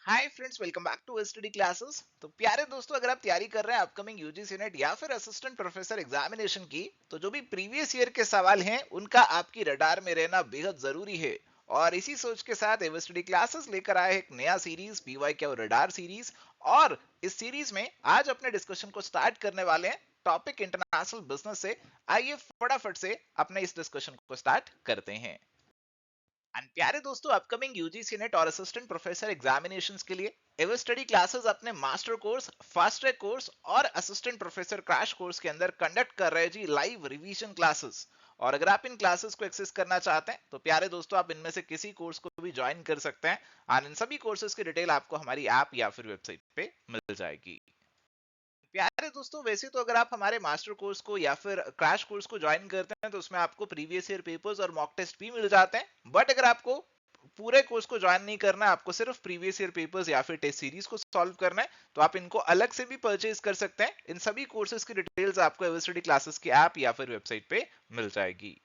Hi friends, welcome back to study classes. तो प्यारे दोस्तों, अगर आप तैयारी कर रहे हैं अपकमिंग यूजीसी नेट या फिर असिस्टेंट प्रोफेसर एग्जामिनेशन की, तो जो भी प्रीवियस ईयर के सवाल हैं उनका आपकी रडार में रहना बेहद जरूरी है। और इसी सोच के साथ स्टडी क्लासेस लेकर आए एक नया सीरीज पीवाई क्या रडार सीरीज। और इस सीरीज में आज अपने डिस्कशन को स्टार्ट करने वाले हैं टॉपिक इंटरनेशनल बिजनेस से। आइए फटाफट से अपने इस डिस्कशन को स्टार्ट करते हैं। एंड प्यारे दोस्तों, अपकमिंग यूजीसी नेट और असिस्टेंट प्रोफेसर एग्जामिनेशंस के लिए एवर स्टडी क्लासेस अपने master course, fast track course और असिस्टेंट प्रोफेसर क्रैश कोर्स के अंदर कंडक्ट कर रहे हैं जी लाइव रिवीजन क्लासेस। और अगर आप इन क्लासेस को एक्सेस करना चाहते हैं तो प्यारे दोस्तों, आप इनमें से किसी कोर्स को भी ज्वाइन कर सकते हैं। और इन सभी कोर्सेज की डिटेल आपको हमारी ऐप या फिर वेबसाइट पे मिल जाएगी। प्यारे दोस्तों, वैसे तो अगर आप हमारे मास्टर कोर्स को या फिर क्रैश कोर्स को ज्वाइन करते हैं तो उसमें आपको प्रीवियस ईयर पेपर्स और मॉक टेस्ट भी मिल जाते हैं। बट अगर आपको पूरे कोर्स को ज्वाइन नहीं करना है, आपको सिर्फ प्रीवियस ईयर पेपर्स या फिर टेस्ट सीरीज को सॉल्व करना है, तो आप इनको अलग से भी परचेज कर सकते हैं। इन सभी कोर्सेज की डिटेल्स आपको एवरस्टडी क्लासेस की ऐप या फिर वेबसाइट पे मिल जाएगी।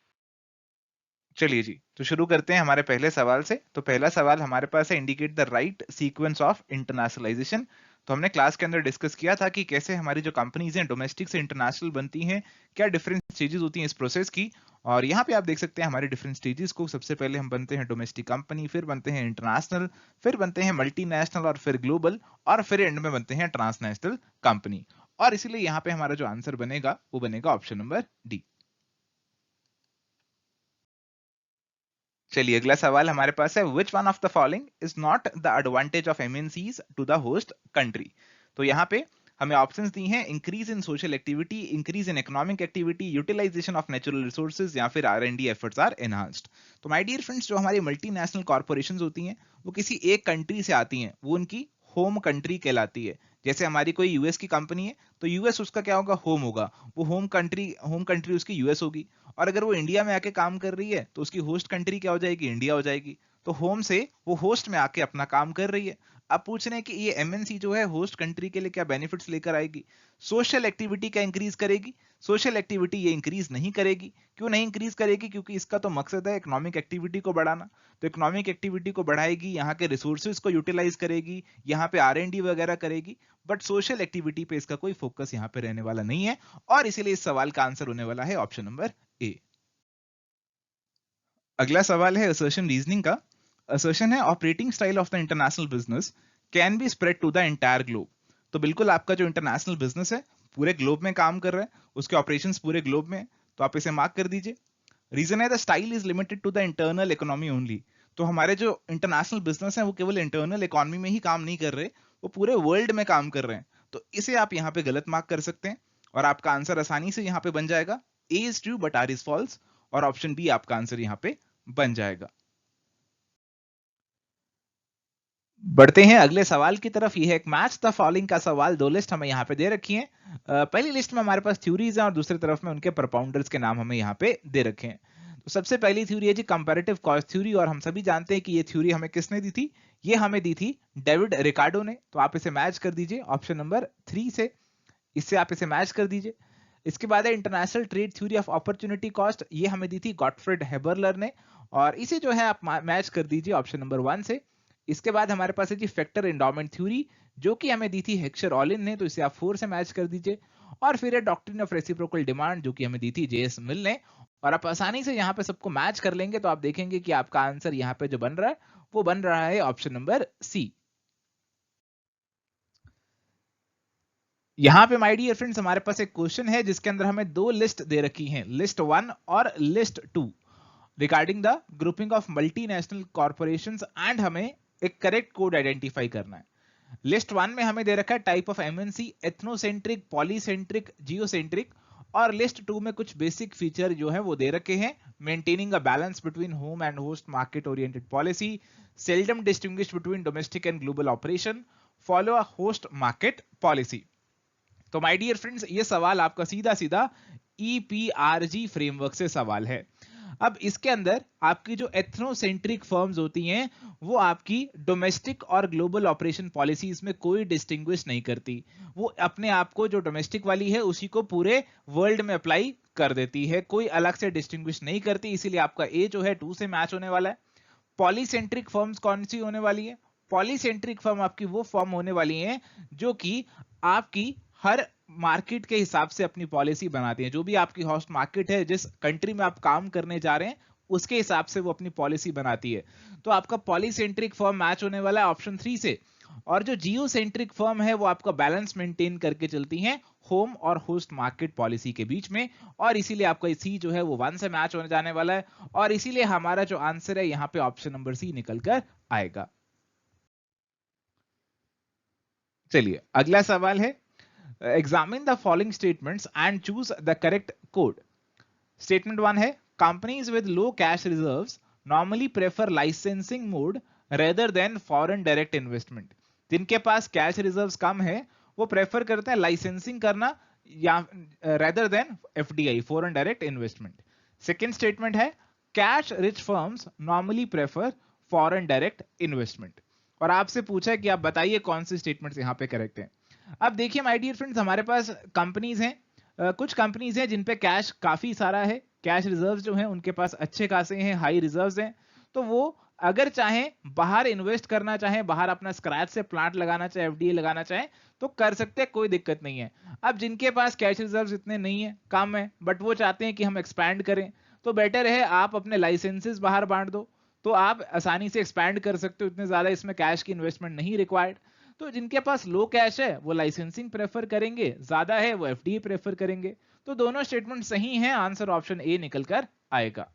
चलिए जी, तो शुरू करते हैं हमारे पहले सवाल से। तो पहला सवाल हमारे पास है, indicate the right sequence of internationalisation. तो हमने क्लास के अंदर डिस्कस किया था कि कैसे हमारी जो कंपनीज हैं डोमेस्टिक से इंटरनेशनल बनती हैं, क्या डिफरेंट स्टेजेस होती हैं इस प्रोसेस की। और यहाँ पे आप देख सकते हैं हमारे डिफरेंट स्टेजेस को। सबसे पहले हम बनते हैं डोमेस्टिक कंपनी, फिर बनते हैं इंटरनेशनल, फिर बनते हैं मल्टीनेशनल और फिर ग्लोबल, और फिर एंड में बनते हैं ट्रांसनेशनल कंपनी। और इसीलिए यहाँ पे हमारा जो आंसर बनेगा वो बनेगा ऑप्शन नंबर डी। चलिए अगला सवाल हमारे पास है, which one of the following is not the advantage of MNCs to the host country. तो यहाँ पे हमें ऑप्शंस दी हैं, increase in social activity, increase in economic activity, utilization of natural resources, या फिर आर&डी एफर्ट्स आर एनहांस्ड। तो my dear friends, जो हमारी मल्टीनेशनल कॉर्पोरेशंस होती हैं वो किसी एक कंट्री से आती हैं, वो उनकी होम कंट्री कहलाती है। जैसे हमारी कोई यूएस की कंपनी है तो यूएस उसका क्या होगा, होम होगा। वो होम कंट्री उसकी यूएस होगी। और अगर वो इंडिया में आके काम कर रही है तो उसकी होस्ट कंट्री क्या हो जाएगी, इंडिया हो जाएगी। तो होम से वो होस्ट में आके अपना काम कर रही है। अब पूछ रहे हैं कि ये एमएनसी जो है होस्ट कंट्री के लिए क्या बेनिफिट्स लेकर आएगी। सोशल एक्टिविटी क्या इंक्रीज करेगी? सोशल एक्टिविटी ये इंक्रीज नहीं करेगी। क्यों नहीं इंक्रीज करेगी? क्योंकि इसका तो मकसद है इकोनॉमिक एक्टिविटी को बढ़ाना। तो इकोनॉमिक एक्टिविटी को बढ़ाएगी, यहाँ के रिसोर्सेज को यूटिलाइज करेगी, यहाँ पे आर&डी वगैरह करेगी। बट सोशल एक्टिविटी पे इसका कोई फोकस यहाँ पे रहने वाला नहीं है। और इसीलिए इस सवाल का आंसर होने वाला है ऑप्शन नंबर ए। अगला सवाल है असर्शन रीजनिंग का। असर्शन है, operating style of the international business can be spread to the entire globe. तो बिल्कुल आपका जो इंटरनेशनल बिजनेस है पूरे ग्लोब में काम कर रहा है, उसके ऑपरेशंस पूरे ग्लोब में है, तो आप इसे मार्क कर दीजिए। रीजन है, the style is limited to the internal economy only. तो हमारे जो इंटरनेशनल बिजनेस है वो केवल इंटरनल इकोनॉमी में ही काम नहीं कर रहे, वो पूरे वर्ल्ड में काम कर रहे हैं। तो इसे आप यहाँ पे गलत मार्क कर सकते हैं और आपका आंसर आसानी से यहाँ पे बन जाएगा, A is true but R is false. और ऑप्शन बी आपका आंसर यहाँ पे बन जाएगा। बढ़ते हैं अगले सवाल की तरफ। ये है एक मैच द फॉलोइंग का सवाल। दो लिस्ट हमें यहाँ पे दे रखी है। पहली लिस्ट में हमारे पास थ्योरीज हैं और दूसरी तरफ में उनके प्रोपाउंडर्स के नाम हमें यहाँ पे दे रखे हैं। तो सबसे पहली थ्योरी है जी कंपैरेटिव कॉस्ट थ्योरी, और हम सभी जानते हैं कि ये थ्योरी हमें किसने दी थी, ये हमें दी थी डेविड रिकार्डो ने। तो आप इसे मैच कर दीजिए ऑप्शन नंबर 3 से, इससे आप इसे मैच कर दीजिए। इसके बाद है international trade theory of opportunity cost, ये हमें दी थी गॉटफ्रेड हेबरलर ने, और इसे जो है आप मैच कर दीजिए ऑप्शन नंबर 1 से। इसके बाद हमारे पास है जी फैक्टर एंडोमेंट थ्योरी, जो कि हमें दी थी हेक्सर ऑलिन ने, तो इसे आप 4 से मैच कर दीजिए। और फिर है डॉक्ट्रिन ऑफ रेसिप्रोकल डिमांड, जो कि हमें दी थी जेएस मिल ने। और आप आसानी से यहाँ पे सबको मैच कर लेंगे तो आप देखेंगे कि आपका आंसर यहाँ पे जो बन रहा है वो बन रहा है ऑप्शन नंबर सी। यहाँ पे माय डियर फ्रेंड्स हमारे पास एक क्वेश्चन है जिसके अंदर हमें दो लिस्ट दे रखी हैं, लिस्ट 1 और list 2, regarding the grouping of multinational corporations, and हमें एक करेक्ट कोड आइडेंटिफाई करना है। लिस्ट 1 में हमें दे रखा है type of MNC, ethnocentric, polycentric, geocentric. और लिस्ट 2 में कुछ बेसिक फीचर जो है वो दे रखे हैं, maintaining a balance between home and host market oriented policy, seldom distinguish between domestic and global operation, follow a host market policy. तो my dear friends, ये सवाल आपका सीधा सीधा ईपीआरजी फ्रेमवर्क से सवाल है। अब इसके अंदर आपकी जो एथनोसेंट्रिक फर्म्स होती हैं वो आपकी डोमेस्टिक और ग्लोबल ऑपरेशन पॉलिसीज में कोई डिस्टिंग्विश नहीं करती। वो अपने आप को जो डोमेस्टिक वाली है उसी को पूरे वर्ल्ड में अप्लाई कर देती है, कोई अलग से डिस्टिंग्विश नहीं करती। इसीलिए आपका ए जो है 2 से मैच होने वाला है। पॉलीसेंट्रिक फर्म्स कौन सी होने वाली है? पॉलीसेंट्रिक फर्म आपकी वो फर्म होने वाली हैं जो कि आपकी हर मार्केट के हिसाब से अपनी पॉलिसी बनाती हैं। जो भी आपकी होस्ट मार्केट है, जिस कंट्री में आप काम करने जा रहे हैं, उसके हिसाब से वो अपनी पॉलिसी बनाती है। तो आपका पॉलीसेंट्रिक फर्म मैच होने वाला है ऑप्शन 3 से। और जो जियो सेंट्रिक फर्म है वो आपका बैलेंस मेंटेन करके चलती हैं होम और होस्ट मार्केट पॉलिसी के बीच में, और इसीलिए आपका सी जो है वो 1 से मैच होने जाने वाला है, और इसीलिए हमारा जो आंसर है यहाँ पे ऑप्शन नंबर सी निकल कर आएगा। चलिए अगला सवाल है, examine the following statements and choose the correct code. Statement 1 है, companies with low cash reserves normally prefer licensing mode rather than foreign direct investment. जिनके पास कैश रिजर्व्स कम है वो प्रेफर करते हैं लाइसेंसिंग करना या rather than FDI, foreign direct investment. Second statement है, cash rich firms normally prefer foreign direct investment. और आपसे पूछा है कि आप बताइए कौन से स्टेटमेंट्स यहाँ पे करेक्ट हैं। अब देखिए माय डियर फ्रेंड्स, हमारे पास कंपनीज हैं, कुछ कंपनीज हैं जिन पे कैश काफी सारा है, कैश रिजर्व्स जो हैं उनके पास अच्छे खासे हैं, हाई रिजर्व्स हैं। तो वो अगर चाहें बाहर इन्वेस्ट करना चाहें, बाहर अपना स्क्रैच से प्लांट लगाना चाहे, एफडीए लगाना चाहें, तो कर सकते हैं, कोई दिक्कत नहीं है। अब जिनके पास कैश रिजर्व्स इतने नहीं है, कम है, बट वो चाहते हैं कि हम एक्सपैंड करें, तो बेटर है आप अपने लाइसेंसेस बाहर बांट दो, तो आप आसानी से एक्सपैंड कर सकते हो, इतने ज्यादा इसमें कैश की इन्वेस्टमेंट नहीं रिक्वायर्ड। तो जिनके पास लो कैश है वो लाइसेंसिंग प्रेफर करेंगे, ज्यादा है वो एफडीए प्रेफर करेंगे। तो दोनों स्टेटमेंट सही हैं, आंसर ऑप्शन ए निकल कर आएगा।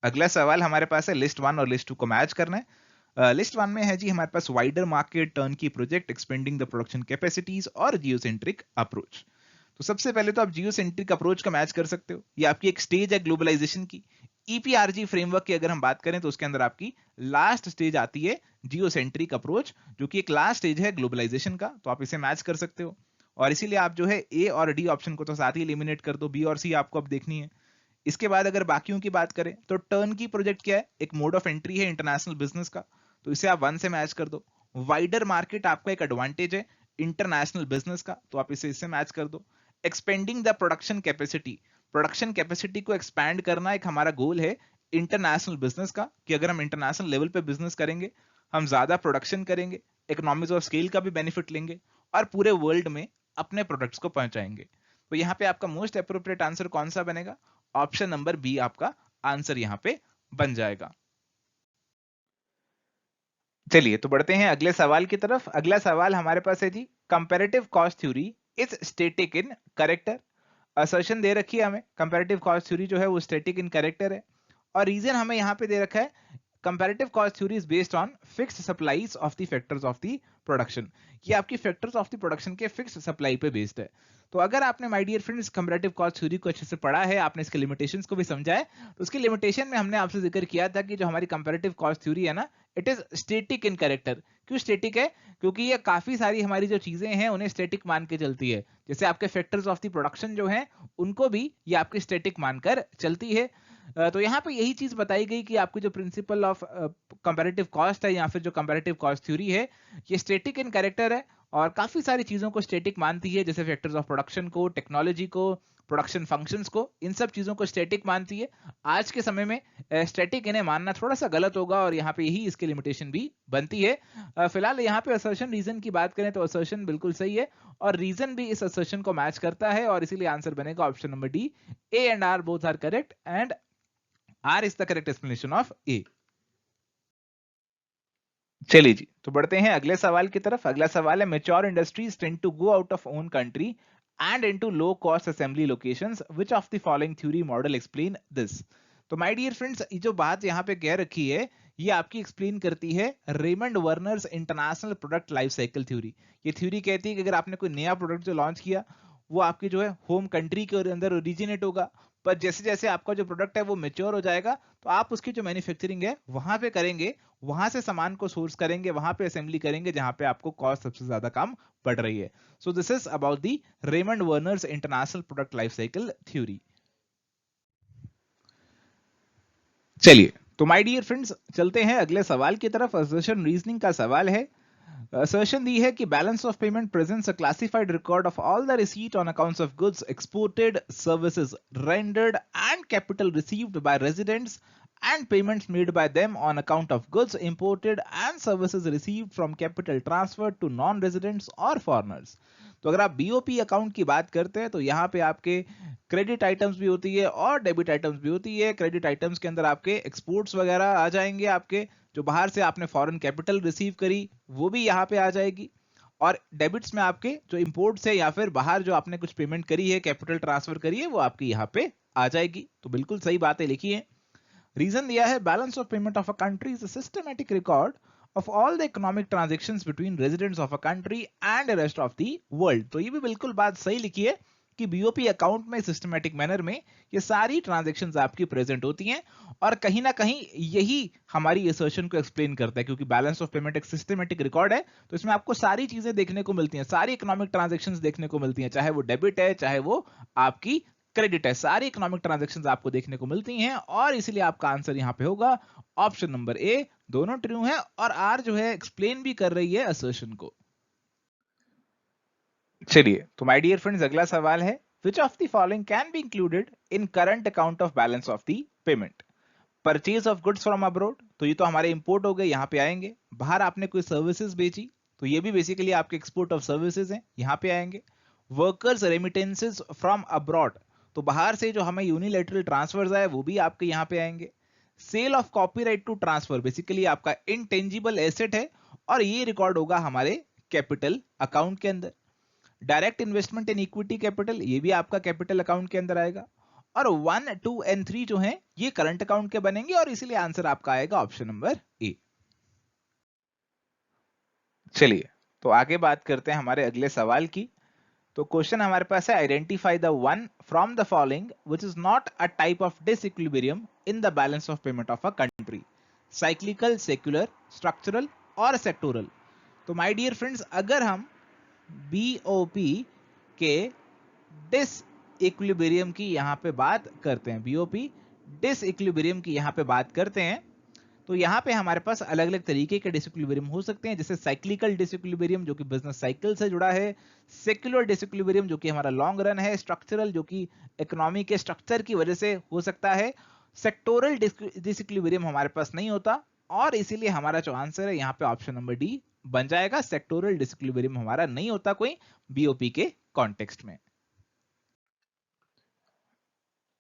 अगला सवाल हमारे पास है लिस्ट 1 और लिस्ट 2 को मैच करना है। लिस्ट 1 में है जी हमारे पास wider market, turnkey project, expanding the production capacities और जियोसेंट्रिक अप्रोच। तो सबसे पहले तो आप जियोसेंट्रिक अप्रोच का मैच कर सकते हो, ये आपकी एक स्टेज है ग्लोबलाइजेशन की। ईपीआरजी फ्रेमवर्क की अगर हम बात करें तो उसके अंदर आपकी लास्ट स्टेज आती है जियोसेंट्रिक अप्रोच, जो कि एक लास्ट स्टेज है ग्लोबलाइजेशन का, तो आप इसे मैच कर सकते हो। और इसीलिए आप जो है ए और डी ऑप्शन को तो साथ ही एलिमिनेट कर दो, बी और सी आपको अब देखनी है। इसके बाद अगर बाकियों की बात करें तो टर्न की प्रोजेक्ट क्या है, एक मोड ऑफ एंट्री है इंटरनेशनल बिजनेस का, तो इसे आप 1 से मैच कर दो। वाइडर मार्केट आपका एक एडवांटेज है इंटरनेशनल बिजनेस का, तो आप इसे इससे मैच कर दो। Expanding the production capacity, production capacity को एक्सपैंड करना एक हमारा गोल है इंटरनेशनल बिजनेस का, कि अगर हम इंटरनेशनल लेवल पे बिजनेस करेंगे, हम ज्यादा प्रोडक्शन करेंगे, इकोनॉमिक्स ऑफ स्केल का भी बेनिफिट लेंगे, और पूरे वर्ल्ड में अपने प्रोडक्ट्स को पहुंचाएंगे। तो यहाँ पे आपका मोस्ट अप्रोप्रिएट आंसर कौन सा बनेगा, ऑप्शन नंबर बी आपका आंसर यहां पे बन जाएगा। चलिए तो बढ़ते हैं अगले सवाल की तरफ। अगला सवाल हमारे पास है जी, comparative cost theory is static in character. Assertion दे रखी है हमें, कंपैरेटिव कॉस्ट थ्योरी जो है वो स्टैटिक इन करेक्टर है, और रीजन हमें यहाँ पे दे रखा है comparative cost theory is based on fixed supplies of the factors of the production. ये आपकी फैक्टर्स ऑफ द प्रोडक्शन के फिक्स्ड सप्लाई पे बेस्ड है। तो अगर आपने my dear friends comparative cost theory को अच्छे से पढ़ा है, आपने इसके लिमिटेशंस को भी समझा है, तो उसकी लिमिटेशन में हमने आपसे जिक्र किया था कि जो हमारी कंपैरेटिव कॉस्ट थ्योरी है ना, it is static in character. क्यों स्टैटिक है, क्योंकि ये काफी सारी हमारी जो चीजें हैं उन्हें स्टैटिक मान के चलती है। जैसे आपके फैक्टर्स ऑफ द प्रोडक्शन जो हैं उनको भी ये आपकी स्टैटिक मानकर चलती है। तो यहाँ पे यही चीज बताई गई कि आपकी जो प्रिंसिपल ऑफ कंपैरेटिव कॉस्ट है या फिर जो कंपैरेटिव कॉस्ट थ्योरी है, ये स्टैटिक इन कैरेक्टर है और काफी सारी चीजों को स्टैटिक मानती है, जैसे फैक्टर्स ऑफ प्रोडक्शन को, टेक्नोलॉजी को, प्रोडक्शन फंक्शंस को, इन सब चीजों को स्टैटिक मानती है। आज के समय में स्टैटिक इन्हें मानना थोड़ा सा गलत होगा और यहाँ पे यही इसकी लिमिटेशन भी बनती है। फिलहाल यहाँ पे असर्शन रीजन की बात करें तो असर्शन बिल्कुल सही है और रीजन भी इस असर्शन को मैच करता है, और इसीलिए आंसर बनेगा option number D. A and R both are correct and R is the correct explanation of A. चलिए जी तो बढ़ते हैं अगले सवाल की तरफ। अगला सवाल है, mature industries tend to go out of own country and into low cost assembly locations, which of the following theory model explain this. तो माय डियर फ्रेंड्स, ये जो बात यहाँ पे कह रखी है ये आपकी एक्सप्लेन करती है Raymond Werner's international product life cycle theory. ये थ्योरी कहती है कि अगर आपने कोई नया प्रोडक्ट जो लॉन्च किया वो आपकी जो है होम कंट्री के अंदर ओरिजिनेट होगा, पर जैसे जैसे आपका जो प्रोडक्ट है वो मेच्योर हो जाएगा तो आप उसकी जो मैन्युफैक्चरिंग है वहां पे करेंगे, वहां से सामान को सोर्स करेंगे, वहां पे असेंबली करेंगे जहां पे आपको कॉस्ट सबसे ज्यादा कम पड़ रही है। So this is about the Raymond Werner's international product life cycle theory. चलिए तो माय डियर फ्रेंड्स चलते हैं अगले सवाल की तरफ। असर्शन रीजनिंग का सवाल है। असर्शन दी है कि balance of payment presents a classified record of all the receipt on accounts of goods exported, services rendered and capital received by residents and payments made by them on account of goods imported and services received from capital transferred to non-residents or foreigners. तो अगर आप BOP account की बात करते हैं तो यहाँ पे आपके क्रेडिट आइटम्स भी होती है और डेबिट आइटम्स भी होती है। क्रेडिट आइटम्स के अंदर आपके एक्सपोर्ट्स वगैरह आ जाएंगे, आपके जो बाहर से आपने फॉरेन कैपिटल रिसीव करी वो भी यहाँ पे आ जाएगी, और डेबिट्स में आपके जो इंपोर्ट्स है या फिर बाहर जो आपने कुछ पेमेंट करी है, कैपिटल ट्रांसफर करी है, वो आपकी यहाँ पे आ जाएगी। तो बिल्कुल सही बातें लिखी है। रीजन दिया है balance of payment of a country is a systematic record of all the economic transactions between residents of a country and the rest of the world। तो ये भी बिल्कुल बात सही लिखी है कि बीओपी अकाउंट में सिस्टमैटिक मैनर में ये सारी ट्रांजैक्शंस आपकी प्रेजेंट होती हैं, और कहीं ना कहीं यही हमारी असर्शन को एक्सप्लेन करता है, क्योंकि बैलेंस ऑफ पेमेंट एक सिस्टमैटिक रिकॉर्ड है तो इसमें आपको सारी चीजें देखने को मिलती हैं, सारी इकोनॉमिक ट्रांजैक्शंस देखने को मिलती हैं, चाहे वो डेबिट है चाहे वो आपकी क्रेडिट है, सारी इकोनॉमिक ट्रांजैक्शंस आपको देखने को मिलती हैं, और इसीलिए आपका आंसर यहां पे होगा ऑप्शन नंबर ए। दोनों ट्रू हैं और आर जो है एक्सप्लेन भी कर रही है असर्शन को। चलिए तो माय डियर फ्रेंड्स अगला सवाल है, which of the following can be included in current account of balance of the payment? Purchase of goods from abroad, तो ये तो हमारे इंपोर्ट हो गए, यहाँ पे आएंगे। बाहर आपने कोई सर्विसेज बेची तो ये भी बेसिकली आपके एक्सपोर्ट ऑफ सर्विसेज हैं, यहाँ पे आएंगे। वर्कर्स रेमिटेंसेज फ्रॉम अब्रॉड, तो बाहर से जो हमें यूनिलैटरल ट्रांसफर्स आए वो भी आपके यहाँ पे आएंगे। Sale of copyright to transfer, basically आपका इनटेंजिबल एसेट है और ये रिकॉर्ड होगा हमारे कैपिटल अकाउंट के अंदर। Direct investment in equity capital, ये भी आपका कैपिटल अकाउंट के अंदर आएगा। और 1, 2 एंड 3 जो हैं ये करंट अकाउंट के बनेंगे, और इसीलिए आंसर आपका आएगा ऑप्शन नंबर ए। चलिए तो आगे बात करते हैं हमारे अगले सवाल की। तो क्वेश्चन हमारे पास है, identify the one from the following which is not a type of disequilibrium in the balance of payment of a country, cyclical, secular, structural और सेक्टोरल। तो माय डियर फ्रेंड्स अगर हम बीओपी के डिसइक्विलिब्रियम की यहां पे बात करते हैं, बीओपी डिसइक्विलिब्रियम की यहां पे बात करते हैं, तो यहाँ पे हमारे पास अलग अलग तरीके के डिसइक्विलिब्रियम हो सकते हैं, जैसे साइक्लिकल डिसइक्विलिब्रियम जो कि बिजनेस साइकिल से जुड़ा है, सेक्युलर डिसइक्विलिब्रियम जो कि हमारा लॉन्ग रन है, स्ट्रक्चरल जो कि इकोनॉमी के स्ट्रक्चर की वजह से हो सकता है, सेक्टोरल डिसइक्विलिब्रियम हमारे पास नहीं होता, और इसीलिए हमारा जो आंसर है यहाँ पे ऑप्शन नंबर डी बन जाएगा। सेक्टोरल डिसइक्विलिब्रियम हमारा नहीं होता कोई बीओपी के कॉन्टेक्स्ट में।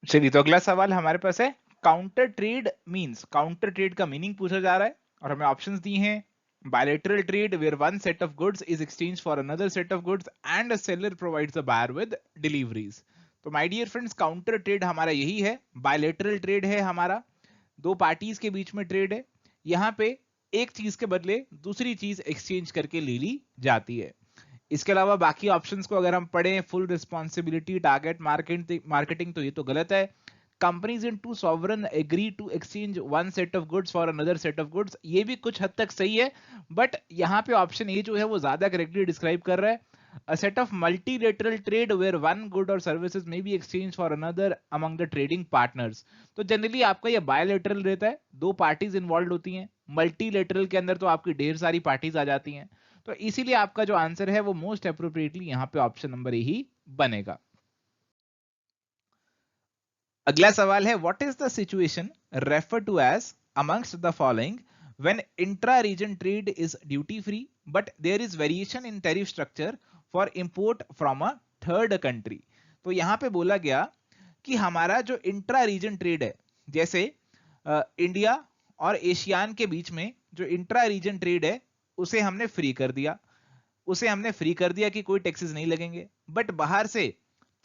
चलिए तो अगला सवाल हमारे पास है, counter trade means, counter trade का मीनिंग पूछा जा रहा है और हमें ऑप्शंस दिए हैं। Bilateral trade where one set of goods is exchange for another set of goods and a seller provides a buyer with deliveries. तो my dear friends counter trade हमारा यही है, बायलैटरल ट्रेड है हमारा, दो पार्टीज के बीच में ट्रेड है, यहाँ पे एक चीज के बदले दूसरी चीज एक्सचेंज करके ले ली जाती है। इसके अलावा बाकी ऑप्शंस को अगर हम पढ़ें, फुल रिस्पॉन्सिबिलिटी, टारगेट मार्केटिंग, तो ये तो गलत है। Companies in to sovereign agree to exchange one set of goods for another set of goods, ये भी कुछ हद तक सही है, बट यहाँ पे ऑप्शन ए जो है वो ज्यादा करेक्टली डिस्क्राइब कर रहा है। A set of multilateral trade where one good or services may be exchanged for another among the trading partners। तो जनरली आपका ये बायलैटरल रहता है, दो पार्टीज इन्वॉल्व होती हैं। मल्टीलेटरल के अंदर तो आपकी ढेर सारी पार्टीज आ जाती हैं, तो इसीलिए आपका जो आंसर है वो मोस्ट अप्रोप्रिएटली यहाँ पे ऑप्शन नंबर ए ही बनेगा। अगला सवाल है, what is the situation refer to as amongst the following when intra region trade is duty free but there is variation in tariff structure for import from a third country. तो यहां पे बोला गया कि हमारा जो इंट्रा रीजन ट्रेड है, जैसे इंडिया और एशियान के बीच में जो इंट्रा रीजन ट्रेड है उसे हमने फ्री कर दिया, कि कोई टैक्सेस नहीं लगेंगे, बट बाहर से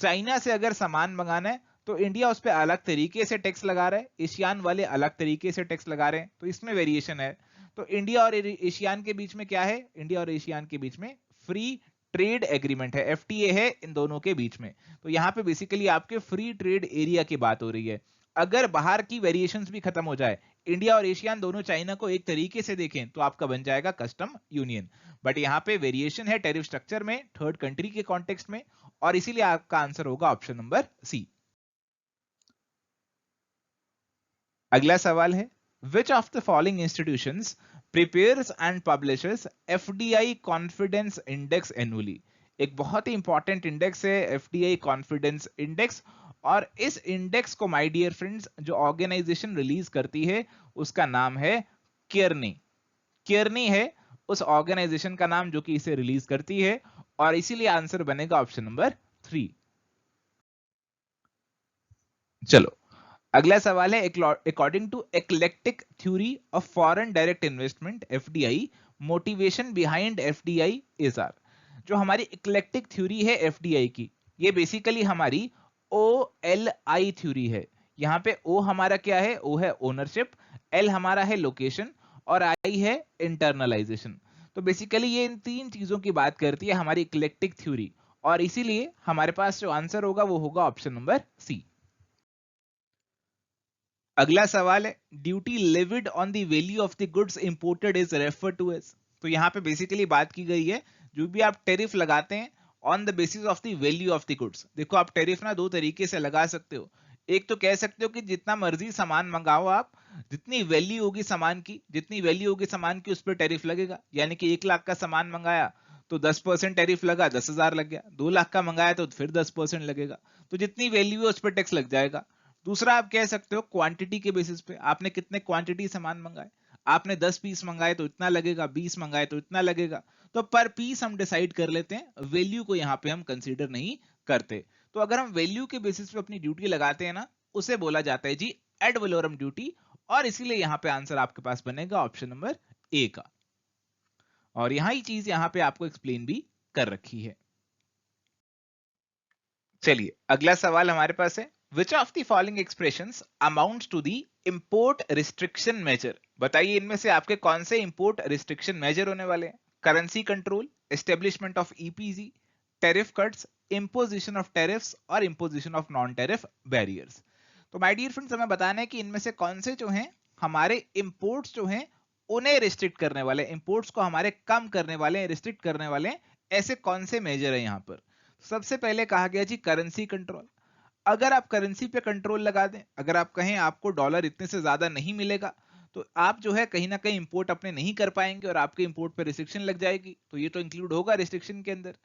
चाइना से अगर सामान मंगाना है तो इंडिया उस पर अलग तरीके से टैक्स लगा रहा है, एशियान वाले अलग तरीके से टैक्स लगा रहे हैं, तो इसमें वेरिएशन है। तो इंडिया और एशियान के बीच में क्या है, इंडिया और एशियान के बीच में फ्री ट्रेड एग्रीमेंट है, एफटीए है इन दोनों के बीच में। तो यहाँ पे बेसिकली आपके फ्री ट्रेड एरिया की बात हो रही है। अगर बाहर की वेरिएशंस भी खत्म हो जाए, इंडिया और एशियान दोनों चाइना को एक तरीके से देखें, तो आपका बन जाएगा कस्टम यूनियन, बट यहाँ पे वेरिएशन है टैरिफ स्ट्रक्चर में, थर्ड कंट्री के कॉन्टेक्स्ट में, और इसीलिए आपका आंसर होगा ऑप्शन नंबर सी। अगला सवाल है, which of the following institutions prepares and publishes FDI confidence index annually? एक बहुत ही इंपॉर्टेंट इंडेक्स है FDI कॉन्फिडेंस इंडेक्स, और इस इंडेक्स को माय डियर फ्रेंड्स जो ऑर्गेनाइजेशन रिलीज करती है उसका नाम है केयरनी। केयरनी है उस ऑर्गेनाइजेशन का नाम जो कि इसे रिलीज करती है, और इसीलिए आंसर बनेगा ऑप्शन नंबर 3। चलो अगला सवाल है, according to eclectic theory of foreign direct investment FDI, motivation behind FDI is are. जो हमारी इक्लेक्टिक थ्योरी है एफडीआई की, ये बेसिकली हमारी ओ एल आई थ्योरी है। यहाँ पे ओ हमारा क्या है, ओ है ओनरशिप, एल हमारा है लोकेशन, और आई है इंटरनलाइजेशन। तो बेसिकली ये इन तीन चीजों की बात करती है हमारी इक्लेक्टिक थ्योरी, और इसीलिए हमारे पास जो आंसर होगा वो होगा ऑप्शन नंबर सी। अगला सवाल है, duty levied on the value of the goods imported is refer to as. तो यहाँ पे बेसिकली बात की गई है जो भी आप टेरिफ लगाते हैं on the basis of the value of the goods. देखो आप टेरिफ ना दो तरीके से लगा सकते हो। एक तो कह सकते हो कि जितना मर्जी सामान मंगाओ आप, जितनी वैल्यू होगी सामान की, जितनी वैल्यू होगी सामान की उस पर टेरिफ लगेगा। यानी कि 1 लाख का सामान मंगाया तो 10% टेरिफ लगा, 10,000 लग गया। 2 लाख का मंगाया तो फिर 10% लगेगा। तो जितनी वैल्यू है उस पर टैक्स लग जाएगा। दूसरा आप कह सकते हो क्वांटिटी के बेसिस पे, आपने कितने क्वांटिटी सामान मंगाए, आपने 10 पीस मंगाए तो इतना लगेगा, 20 मंगाए तो इतना लगेगा। तो पर पीस हम डिसाइड कर लेते हैं, वैल्यू को यहाँ पे हम कंसीडर नहीं करते। तो अगर हम वैल्यू के बेसिस पे अपनी ड्यूटी लगाते हैं ना, उसे बोला जाता है जी एड वैलोरम ड्यूटी, और इसीलिए यहाँ पे आंसर आपके पास बनेगा ऑप्शन नंबर ए का। और यहाँ ही चीज यहाँ पे आपको एक्सप्लेन भी कर रखी है। चलिए अगला सवाल हमारे पास है, which of the following expressions amounts to the import restriction measure. बताइए इनमें से आपके कौन से इंपोर्ट रिस्ट्रिक्शन मेजर होने वाले हैं। Currency control, establishment of EPG, tariff cuts, imposition of tariffs, और imposition of non tariff barriers. तो माय डियर फ्रेंड्स हमें बताना है कि इनमें से कौन से जो हैं हमारे इंपोर्ट्स जो हैं उन्हें रिस्ट्रिक्ट करने वाले, इंपोर्ट्स को हमारे कम करने वाले, रिस्ट्रिक्ट करने वाले ऐसे कौन से मेजर है यहाँ पर। सबसे पहले कहा गया जी करेंसी कंट्रोल। अगर आप करेंसी पे कंट्रोल लगा दें, अगर आप कहें आपको डॉलर इतने से ज्यादा नहीं मिलेगा, तो आप जो है कहीं ना कहीं इंपोर्ट अपने नहीं कर पाएंगे और आपके इंपोर्ट पे रिस्ट्रिक्शन लग जाएगी, तो ये तो इंक्लूड होगा रिस्ट्रिक्शन के अंदर।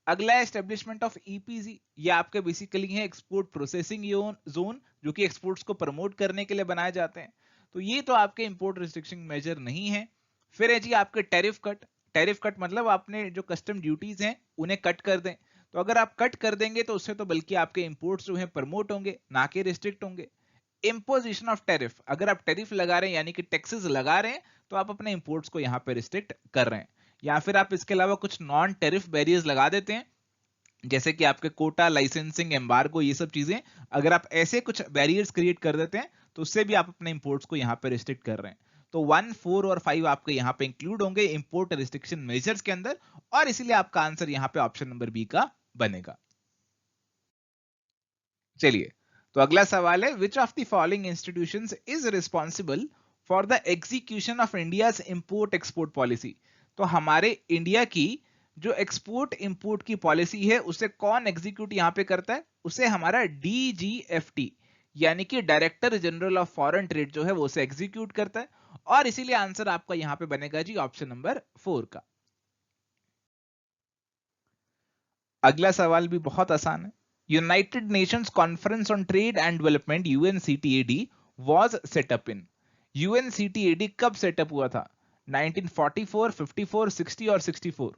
अगला है एस्टेब्लिशमेंट ऑफ ईपीजी। ये आपके बेसिकली है एक्सपोर्ट प्रोसेसिंग जोन, जो कि एक्सपोर्ट्स को प्रमोट करने के लिए बनाए जाते हैं। तो ये तो आपके इंपोर्ट रिस्ट्रिक्शन मेजर नहीं है। फिर है जी आपके टैरिफ कट। टैरिफ कट मतलब आपने जो कस्टम ड्यूटीज हैं उन्हें कट कर दें। तो अगर आप कट कर देंगे तो उससे तो बल्कि आपके इंपोर्ट्स जो हैं प्रमोट होंगे, ना कि रिस्ट्रिक्ट होंगे। इंपोजिशन ऑफ टैरिफ, अगर आप टैरिफ लगा रहे हैं यानी कि टैक्सेस लगा रहे हैं, तो आप अपने इंपोर्ट्स को यहाँ पे रिस्ट्रिक्ट कर रहे हैं। या फिर आप इसके अलावा कुछ नॉन टैरिफ बैरियर्स लगा देते हैं, जैसे कि आपके कोटा, लाइसेंसिंग, एम्बार्गो, ये सब चीजें। अगर आप ऐसे कुछ बैरियर्स क्रिएट कर देते हैं तो उससे भी आप अपने इंपोर्ट्स को यहाँ पे रिस्ट्रिक्ट कर रहे हैं। तो 1, 4 और 5 आपके यहाँ पे इंक्लूड होंगे इंपोर्ट रिस्ट्रिक्शन मेजर्स के अंदर, और इसीलिए आपका आंसर यहाँ पे ऑप्शन नंबर बी का बनेगा। चलिए तो अगला सवाल है, which of the following institutions is responsible for the execution of India's import export policy. तो हमारे इंडिया की जो एक्सपोर्ट इंपोर्ट की पॉलिसी है उसे कौन एग्जीक्यूट यहाँ पे करता है, उसे हमारा डीजीएफटी यानी कि director general of foreign trade जो है वो उसे एग्जीक्यूट करता है, और इसीलिए आंसर आपका यहाँ पे बनेगा जी ऑप्शन नंबर 4 का। अगला सवाल भी बहुत आसान है, United Nations conference on trade and development UNCTAD was set up in. UNCTAD कब सेटअप हुआ था, 1944, 54, 60 और 64।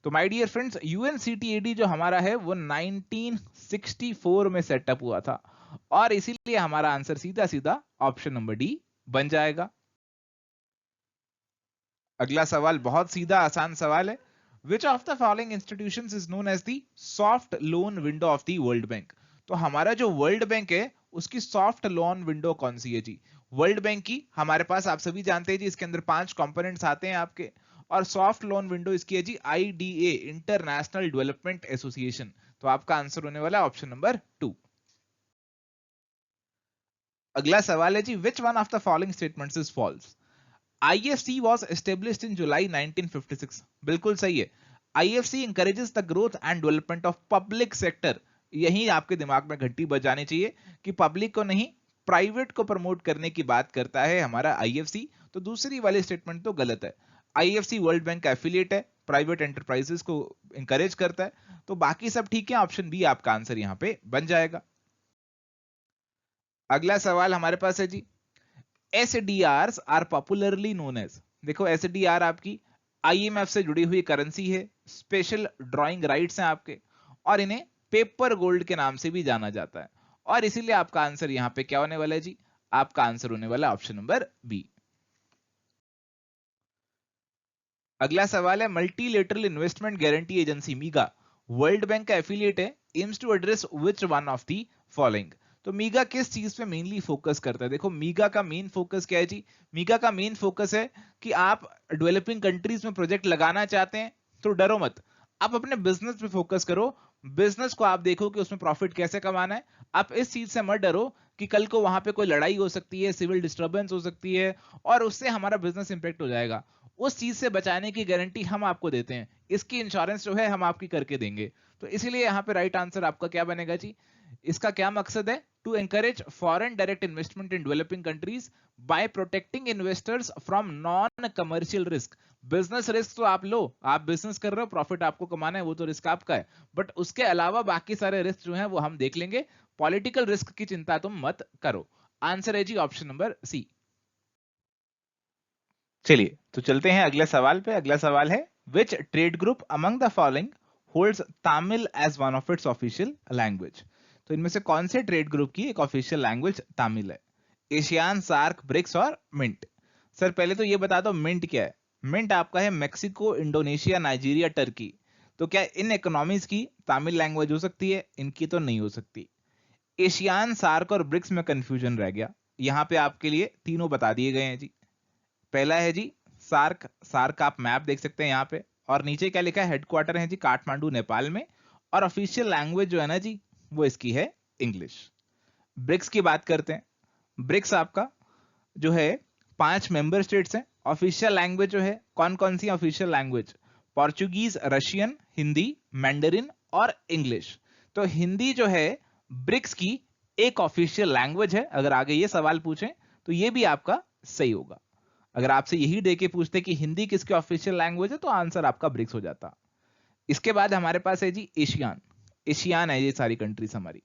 तो माय डियर फ्रेंड्स यूएनसीटीएडी जो हमारा है वो 1964 में सेटअप हुआ था, और इसीलिए हमारा आंसर सीधा सीधा ऑप्शन नंबर डी बन जाएगा। अगला सवाल बहुत सीधा आसान सवाल है, which of the following institutions is known as the soft loan window of the world bank. तो हमारा जो वर्ल्ड बैंक है उसकी सॉफ्ट लोन विंडो कौन सी है जी। वर्ल्ड बैंक की हमारे पास आप सभी जानते हैं जी, इसके अंदर 5 कंपोनेंट्स आते हैं आपके, और सॉफ्ट लोन विंडो इसकी है जी आईडीए, इंटरनेशनल डेवलपमेंट एसोसिएशन। तो आपका आंसर होने वाला है ऑप्शन नंबर 2। अगला सवाल है जी, which one of the following statements is false. IFC was established in July 1956। बिल्कुल सही है। IFC encourages the growth and development of public sector। यही आपके दिमाग में घंटी बजानी चाहिए कि पब्लिक को नहीं, प्राइवेट को प्रमोट करने की बात करता है हमारा IFC। तो दूसरी वाली स्टेटमेंट तो गलत है। IFC वर्ल्ड बैंक का एफिलिएट है, प्राइवेट एंटरप्राइजेस को इंकरेज करता है। तो बाकी सब ठीक है, ऑप्शन बी आपका आंसर यहाँ पे बन जाएगा। अगला सवाल हमारे पास है जी, SDRs are popularly known as, देखो SDR आपकी IMF से जुड़ी हुई करेंसी है, स्पेशल ड्राइंग राइट्स हैं आपके, और इन्हें पेपर गोल्ड के नाम से भी जाना जाता है, और इसीलिए आपका आंसर यहां पे क्या होने वाला है जी, आपका आंसर होने वाला ऑप्शन नंबर बी। अगला सवाल है, multilateral investment guarantee agency MIGA world bank का एफिलिएट है, aims to address which one of the following. तो मीगा किस चीज पे मेनली फोकस करता है, देखो मीगा का मेन फोकस क्या है जी, मीगा का मेन फोकस है कि आप डेवलपिंग कंट्रीज में प्रोजेक्ट लगाना चाहते हैं तो डरो मत, आप अपने बिजनेस पे फोकस करो, बिजनेस को आप देखो कि उसमें प्रॉफिट कैसे कमाना है, आप इस चीज से मत डरो कि कल को वहां पे कोई लड़ाई हो सकती है, सिविल डिस्टर्बेंस हो सकती है और उससे हमारा बिजनेस इंपैक्ट हो जाएगा, उस चीज से बचाने की गारंटी हम आपको देते हैं, इसकी इंश्योरेंस जो है हम आपकी करके देंगे। तो इसीलिए यहाँ पे राइट आंसर आपका क्या बनेगा जी, इसका क्या मकसद है, to encourage foreign direct investment in developing countries by protecting investors from non commercial risk. Business risk तो आप लो, आप बिजनेस कर रहे हो, प्रॉफिट आपको कमाना है, वो तो रिस्क आपका है, बट उसके अलावा बाकी सारे रिस्क जो है वो हम देख लेंगे, पॉलिटिकल रिस्क की चिंता तुम मत करो। आंसर है जी ऑप्शन नंबर सी। चलिए तो चलते हैं अगले सवाल पे। अगला सवाल है, which trade group among the following holds Tamil as one of its official language. तो इनमें से कौन से ट्रेड ग्रुप की एक ऑफिशियल लैंग्वेज तमिल है, एशियान, सार्क, ब्रिक्स और मिंट। सर पहले तो ये बता दो मिंट क्या है। मिंट आपका है मेक्सिको, इंडोनेशिया, नाइजीरिया, टर्की। तो क्या इन इकोनॉमीज की तमिल लैंग्वेज हो सकती है, इनकी तो नहीं हो सकती। एशियान, सार्क और ब्रिक्स में कंफ्यूजन रह गया, यहां पे आपके लिए तीनों बता दिए गए हैं जी। पहला है जी सार्क, सार्क आप मैप देख सकते हैं यहाँ पे, और नीचे क्या लिखा है, हेडक्वार्टर है जी काठमांडू नेपाल में, और ऑफिशियल लैंग्वेज जो है ना जी वो इसकी है इंग्लिश। ब्रिक्स की बात करते हैं, ब्रिक्स आपका जो है 5 मेंबर स्टेट्स हैं, ऑफिशियल लैंग्वेज जो है कौन कौन सी official language, Portuguese, Russian, Hindi, Mandarin और इंग्लिश। तो हिंदी जो है ब्रिक्स की एक ऑफिशियल लैंग्वेज है, अगर आगे ये सवाल पूछें तो ये भी आपका सही होगा। अगर आपसे यही देके पूछते कि हिंदी किसकी ऑफिशियल लैंग्वेज है तो आंसर आपका ब्रिक्स हो जाता। इसके बाद हमारे पास है जी एशियान, एशियान है ये सारी कंट्रीज हमारी।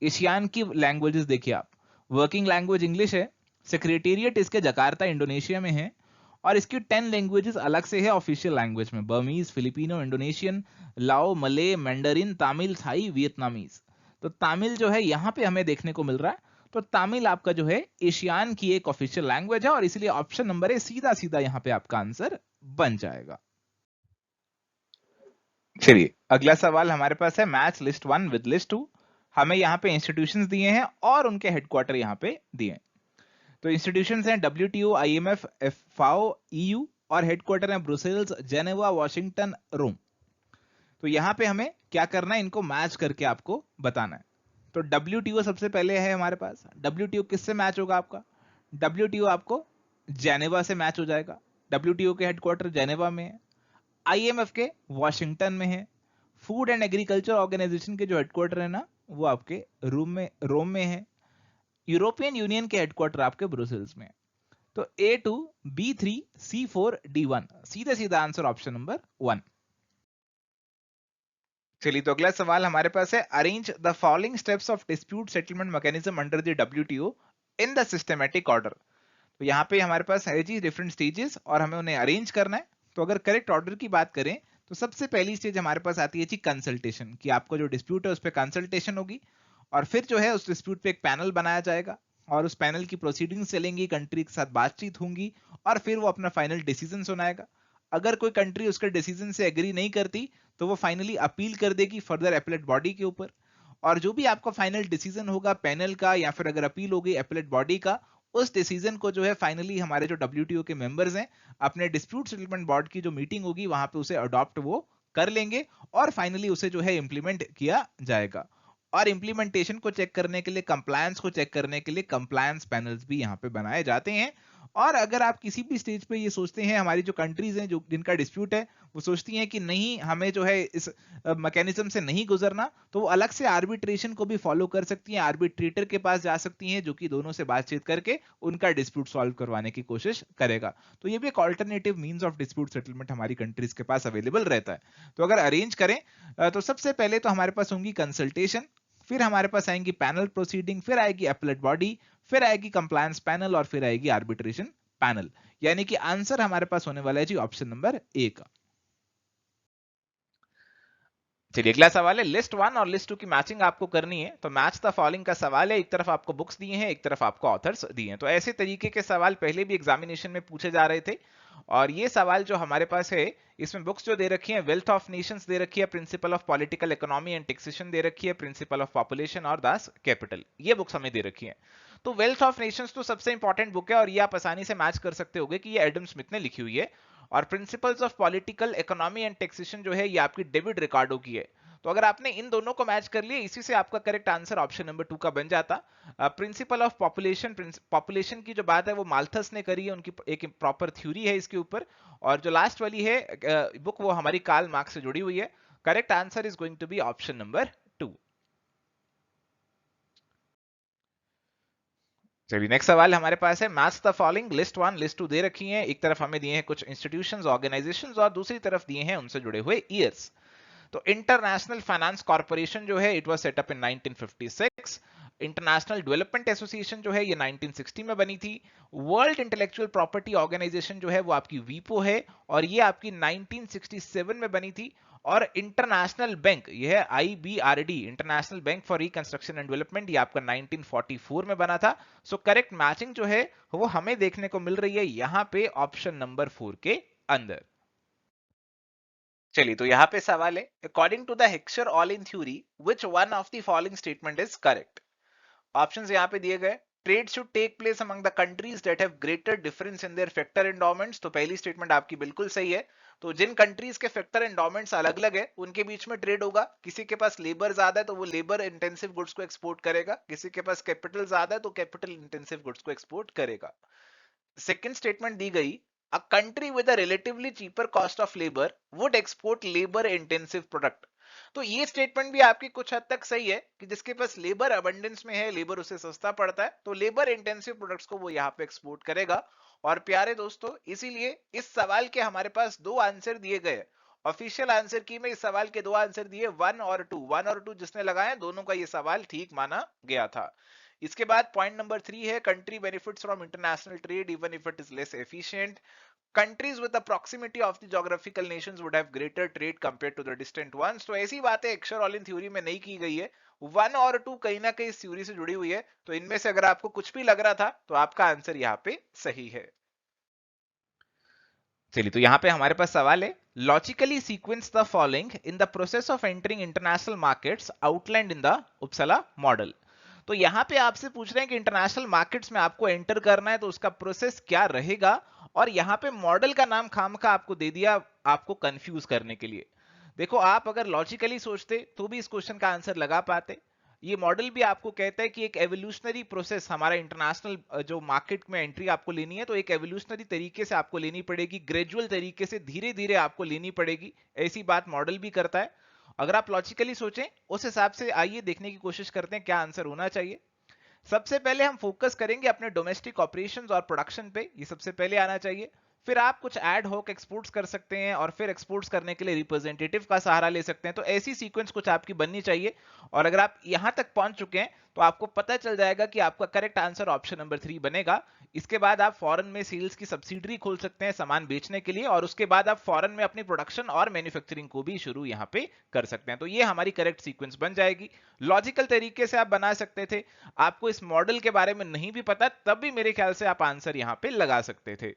एशियान की लैंग्वेजेस देखिए आप, वर्किंग लैंग्वेज इंग्लिश है, सेक्रेटेरिएट इसके जकार्ता इंडोनेशिया में है, और इसकी 10 लैंग्वेजेस अलग से है ऑफिशियल लैंग्वेज में, बर्मीज, फिलिपिनो, इंडोनेशियन, लाओ, मले, मैंडरिन, तमिल, थाई, वियतनामीज। तो तमिल जो है यहां पे हमें देखने को मिल रहा है, तो तमिल आपका जो है एशियान की एक ऑफिशियल लैंग्वेज है, और इसलिए ऑप्शन नंबर ए सीधा सीधा यहां पे आपका आंसर बन जाएगा। चलिए अगला सवाल हमारे पास है, मैच लिस्ट 1 विद लिस्ट 2। हमें यहाँ पे इंस्टीट्यूशंस दिए हैं और उनके हेडक्वार्टर यहाँ पे दिए हैं। तो इंस्टीट्यूशंस हैं WTO, IMF, FAO, EU, और हेडक्वार्टर है ब्रुसेल्स, जेनेवा, वॉशिंगटन, रोम। तो यहाँ पे हमें क्या करना है, इनको मैच करके आपको बताना है। तो WTO सबसे पहले है हमारे पास, WTO किससे मैच होगा आपका, WTO आपको जेनेवा से मैच हो जाएगा, WTO के हेडक्वार्टर जेनेवा में है। IMF के वॉशिंगटन में है। फूड एंड एग्रीकल्चर ऑर्गेनाइजेशन के जो हेडक्वार्टर है ना वो आपके रोम में है। यूरोपियन यूनियन के हेडक्वार्टर आपके ब्रुसेल्स में है। तो A2, B3, C4, D1, सीधे सीधा आंसर ऑप्शन नंबर 1। चलिए तो अगला सवाल हमारे पास है, arrange the following steps of dispute settlement mechanism under the WTO in the systematic order. तो यहाँ पे हमारे पास है जी डिफरेंट स्टेजेस और हमें उन्हें अरेंज करना है। तो अगर करेक्ट ऑर्डर की बात करें तो सबसे पहली स्टेज हमारे पास आती है जी कंसल्टेशन, कि आपको जो डिस्प्यूट है उस पर कंसल्टेशन होगी, और फिर जो है उस डिस्प्यूट पे एक पैनल बनाया जाएगा, और उस पैनल की प्रोसीडिंग्स चलेंगी, कंट्री के साथ बातचीत होंगी, और फिर वो अपना फाइनल डिसीजन सुनाएगा। अगर कोई कंट्री उसके डिसीजन से एग्री नहीं करती तो वो फाइनली अपील कर देगी फर्दर एपेलेट बॉडी के ऊपर, और जो भी आपका फाइनल डिसीजन होगा पैनल का या फिर अगर अपील होगी एपेलेट बॉडी का, उस डिसीजन को जो है फाइनली हमारे जो WTO के मेंबर्स हैं अपने डिस्प्यूट सेटलमेंट बोर्ड की जो मीटिंग होगी वहां पे उसे अडॉप्ट वो कर लेंगे, और फाइनली उसे जो है इंप्लीमेंट किया जाएगा। और इंप्लीमेंटेशन को चेक करने के लिए, कंप्लायंस को चेक करने के लिए कंप्लायंस पैनल्स भी यहाँ पे बनाए जाते हैं। और अगर आप किसी भी स्टेज पे ये सोचते हैं, हमारी जो कंट्रीज हैं जो जिनका डिस्प्यूट है वो सोचती हैं कि नहीं हमें जो है इस मैकेनिज्म से नहीं गुजरना, तो वो अलग से आर्बिट्रेशन को भी फॉलो कर सकती हैं, आर्बिट्रेटर के पास जा सकती हैं जो कि दोनों से बातचीत करके उनका डिस्प्यूट सॉल्व करवाने की कोशिश करेगा। तो ये भी एक alternative means of dispute settlement हमारी कंट्रीज के पास अवेलेबल रहता है। तो अगर अरेंज करें तो सबसे पहले तो हमारे पास होंगी कंसल्टेशन, फिर हमारे पास आएंगी पैनल प्रोसीडिंग, फिर आएगी अपीलेट बॉडी, फिर आएगी कंप्लायंस पैनल और फिर आएगी आर्बिट्रेशन पैनल। यानी कि आंसर हमारे पास होने वाला है जी ऑप्शन नंबर ए का। चलिए अगला सवाल है, लिस्ट 1 और लिस्ट 2 की मैचिंग आपको करनी है। तो मैच द फॉलोइंग का सवाल है, एक तरफ आपको बुक्स दिए हैं, एक तरफ आपको ऑथर्स दिए हैं। तो ऐसे तरीके के सवाल पहले भी एग्जामिनेशन में पूछे जा रहे थे। और ये सवाल जो हमारे पास है, इसमें बुक्स जो दे रखी है, वेल्थ ऑफ नेशंस दे रखी है, principle of political economy and taxation दे रखी है, प्रिंसिपल ऑफ पॉपुलेशन और दास कैपिटल, ये बुक्स हमें दे रखी है। तो वेल्थ ऑफ नेशंस तो सबसे इंपॉर्टेंट बुक है और ये आप आसानी से मैच कर सकते होगे कि ये एडम स्मिथ ने लिखी हुई है। और principles of political economy and taxation जो है, ये आपकी डेविड रिकार्डो की है। तो अगर आपने इन दोनों को मैच कर लिया, इसी से आपका करेक्ट आंसर ऑप्शन नंबर 2 का बन जाता। प्रिंसिपल ऑफ पॉपुलेशन, पॉपुलेशन की जो बात है वो माल्थस ने करी है, उनकी एक प्रॉपर थ्योरी है इसके ऊपर। और जो लास्ट वाली है बुक, वो हमारी कार्ल मार्क्स से जुड़ी हुई है। Correct answer is going to be option number 2। चलिए नेक्स्ट सवाल हमारे पास है, match the following, list 1 list 2 दे रखी है। एक तरफ हमें दिए हैं कुछ इंस्टीट्यूशंस, ऑर्गेनाइजेशंस और दूसरी तरफ दिए हैं उनसे जुड़े हुए ईयर्स। तो इंटरनेशनल फाइनेंस कॉर्पोरेशन जो है, it was set up in 1956। International development association जो है, ये 1960 में बनी थी। वर्ल्ड इंटेलेक्चुअल प्रॉपर्टी ऑर्गेनाइजेशन जो है, वो आपकी वीपो है और ये आपकी 1967 में बनी थी। और इंटरनेशनल बैंक, यह है IBRD, international bank for reconstruction and development, ये आपका 1944 में बना था। सो करेक्ट मैचिंग जो है वो हमें देखने को मिल रही है यहां पे ऑप्शन नंबर 4 के अंदर। चलिए तो यहां पे सवाल है, according to the Heckscher Ohlin theory which one of the following statement is correct. Options यहां पे दिए गए, trade should take place among the countries that have greater difference in their factor endowments. तो पहली statement आपकी बिल्कुल सही है। तो जिन कंट्रीज के फैक्टर एंडोमेंट्स अलग अलग है, उनके बीच में ट्रेड होगा। किसी के पास लेबर ज्यादा है तो वो लेबर इंटेंसिव गुड्स को एक्सपोर्ट करेगा, किसी के पास कैपिटल ज्यादा है तो कैपिटल इंटेंसिव गुड्स को एक्सपोर्ट करेगा। सेकंड स्टेटमेंट दी गई, a country with a relatively cheaper cost of labor would export labor intensive product। तो ये स्टेटमेंट भी आपकी कुछ हद तक सही है कि जिसके पास लेबर अबंडेंस में है, लेबर उसे सस्ता पड़ता है, तो लेबर इंटेंसिव प्रोडक्ट्स को वो यहाँ पे एक्सपोर्ट करेगा। और प्यारे दोस्तों, इसीलिए इस सवाल के हमारे पास दो आंसर दिए गए। ऑफिशियल आंसर की में इस सवाल के दो आंसर दिए, 1 और 2 जिसने लगाए दोनों का ये सवाल ठीक माना गया था। इसके बाद पॉइंट नंबर 3 है, country benefits from international trade even if it is less efficient. Countries with the proximity of the geographical nations would have greater trade compared to the distant ones। तो ऐसी बातें एक्सर ऑल इन थ्योरी में नहीं की गई है। 1 और 2 कहीं ना कहीं इस थ्योरी से जुड़ी हुई है। तो इनमें से अगर आपको कुछ भी लग रहा था तो आपका आंसर यहाँ पे सही है। चलिए तो यहाँ पे हमारे पास सवाल है, logically sequence the following in the process of entering international markets outlined in the उपसला model. तो यहाँ पे आपसे पूछ रहे हैं कि इंटरनेशनल मार्केट्स में आपको एंटर करना है तो उसका प्रोसेस क्या रहेगा। और यहाँ पे मॉडल का नाम खाम का आपको दे दिया आपको कंफ्यूज करने के लिए। देखो, आप अगर लॉजिकली सोचते तो भी इस क्वेश्चन का आंसर लगा पाते। ये मॉडल भी आपको कहता है कि एक एवोल्यूशनरी प्रोसेस, हमारा इंटरनेशनल जो मार्केट में एंट्री आपको लेनी है तो एक एवोल्यूशनरी तरीके से आपको लेनी पड़ेगी, ग्रेजुअल तरीके से धीरे धीरे आपको लेनी पड़ेगी। ऐसी बात मॉडल भी करता है। अगर आप लॉजिकली सोचें उस हिसाब से आइए देखने की कोशिश करते हैं क्या आंसर होना चाहिए। सबसे पहले हम फोकस करेंगे अपने डोमेस्टिक ऑपरेशंस और प्रोडक्शन पे, ये सबसे पहले आना चाहिए। फिर आप कुछ ऐड होक एक्सपोर्ट्स कर सकते हैं और फिर एक्सपोर्ट्स करने के लिए रिप्रेजेंटेटिव का सहारा ले सकते हैं। तो ऐसी सीक्वेंस कुछ आपकी बननी चाहिए। और अगर आप यहां तक पहुंच चुके हैं तो आपको पता चल जाएगा कि आपका करेक्ट आंसर ऑप्शन नंबर 3 बनेगा। इसके बाद आप फॉरेन में सेल्स की सब्सिडरी खोल सकते हैं सामान बेचने के लिए, और उसके बाद आप फॉरेन में अपनी प्रोडक्शन और मैन्युफैक्चरिंग को भी शुरू यहां पे कर सकते हैं। तो ये हमारी करेक्ट सीक्वेंस बन जाएगी। लॉजिकल तरीके से आप बना सकते थे। आपको इस मॉडल के बारे में नहीं भी पता तब भी मेरे ख्याल से आप आंसर यहां पे लगा सकते थे।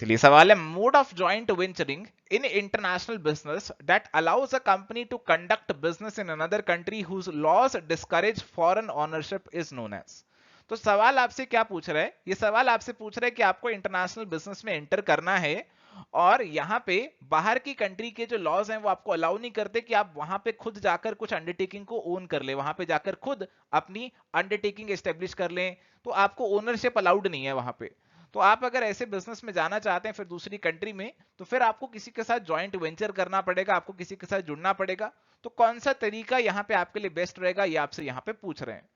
चलिए सवाल है, mode of joint venturing in international business that allows a company to conduct business in another country whose laws discourage foreign ownership is known as. तो सवाल आपसे क्या पूछ रहा है, ये सवाल आपसे पूछ रहा है कि आपको इंटरनेशनल बिजनेस में एंटर करना है और यहाँ पे बाहर की कंट्री के जो लॉज हैं वो आपको अलाउ नहीं करते कि आप वहां पे खुद जाकर कुछ अंडरटेकिंग को ओन कर ले, वहां पे जाकर खुद अपनी अंडरटेकिंग एस्टेब्लिश कर लें। तो आपको ओनरशिप अलाउड नहीं है वहां पे। तो आप अगर ऐसे बिजनेस में जाना चाहते हैं फिर दूसरी कंट्री में, तो फिर आपको किसी के साथ ज्वाइंट वेंचर करना पड़ेगा, आपको किसी के साथ जुड़ना पड़ेगा। तो कौन सा तरीका यहाँ पे आपके लिए बेस्ट रहेगा, ये आपसे यहाँ पे पूछ रहे हैं।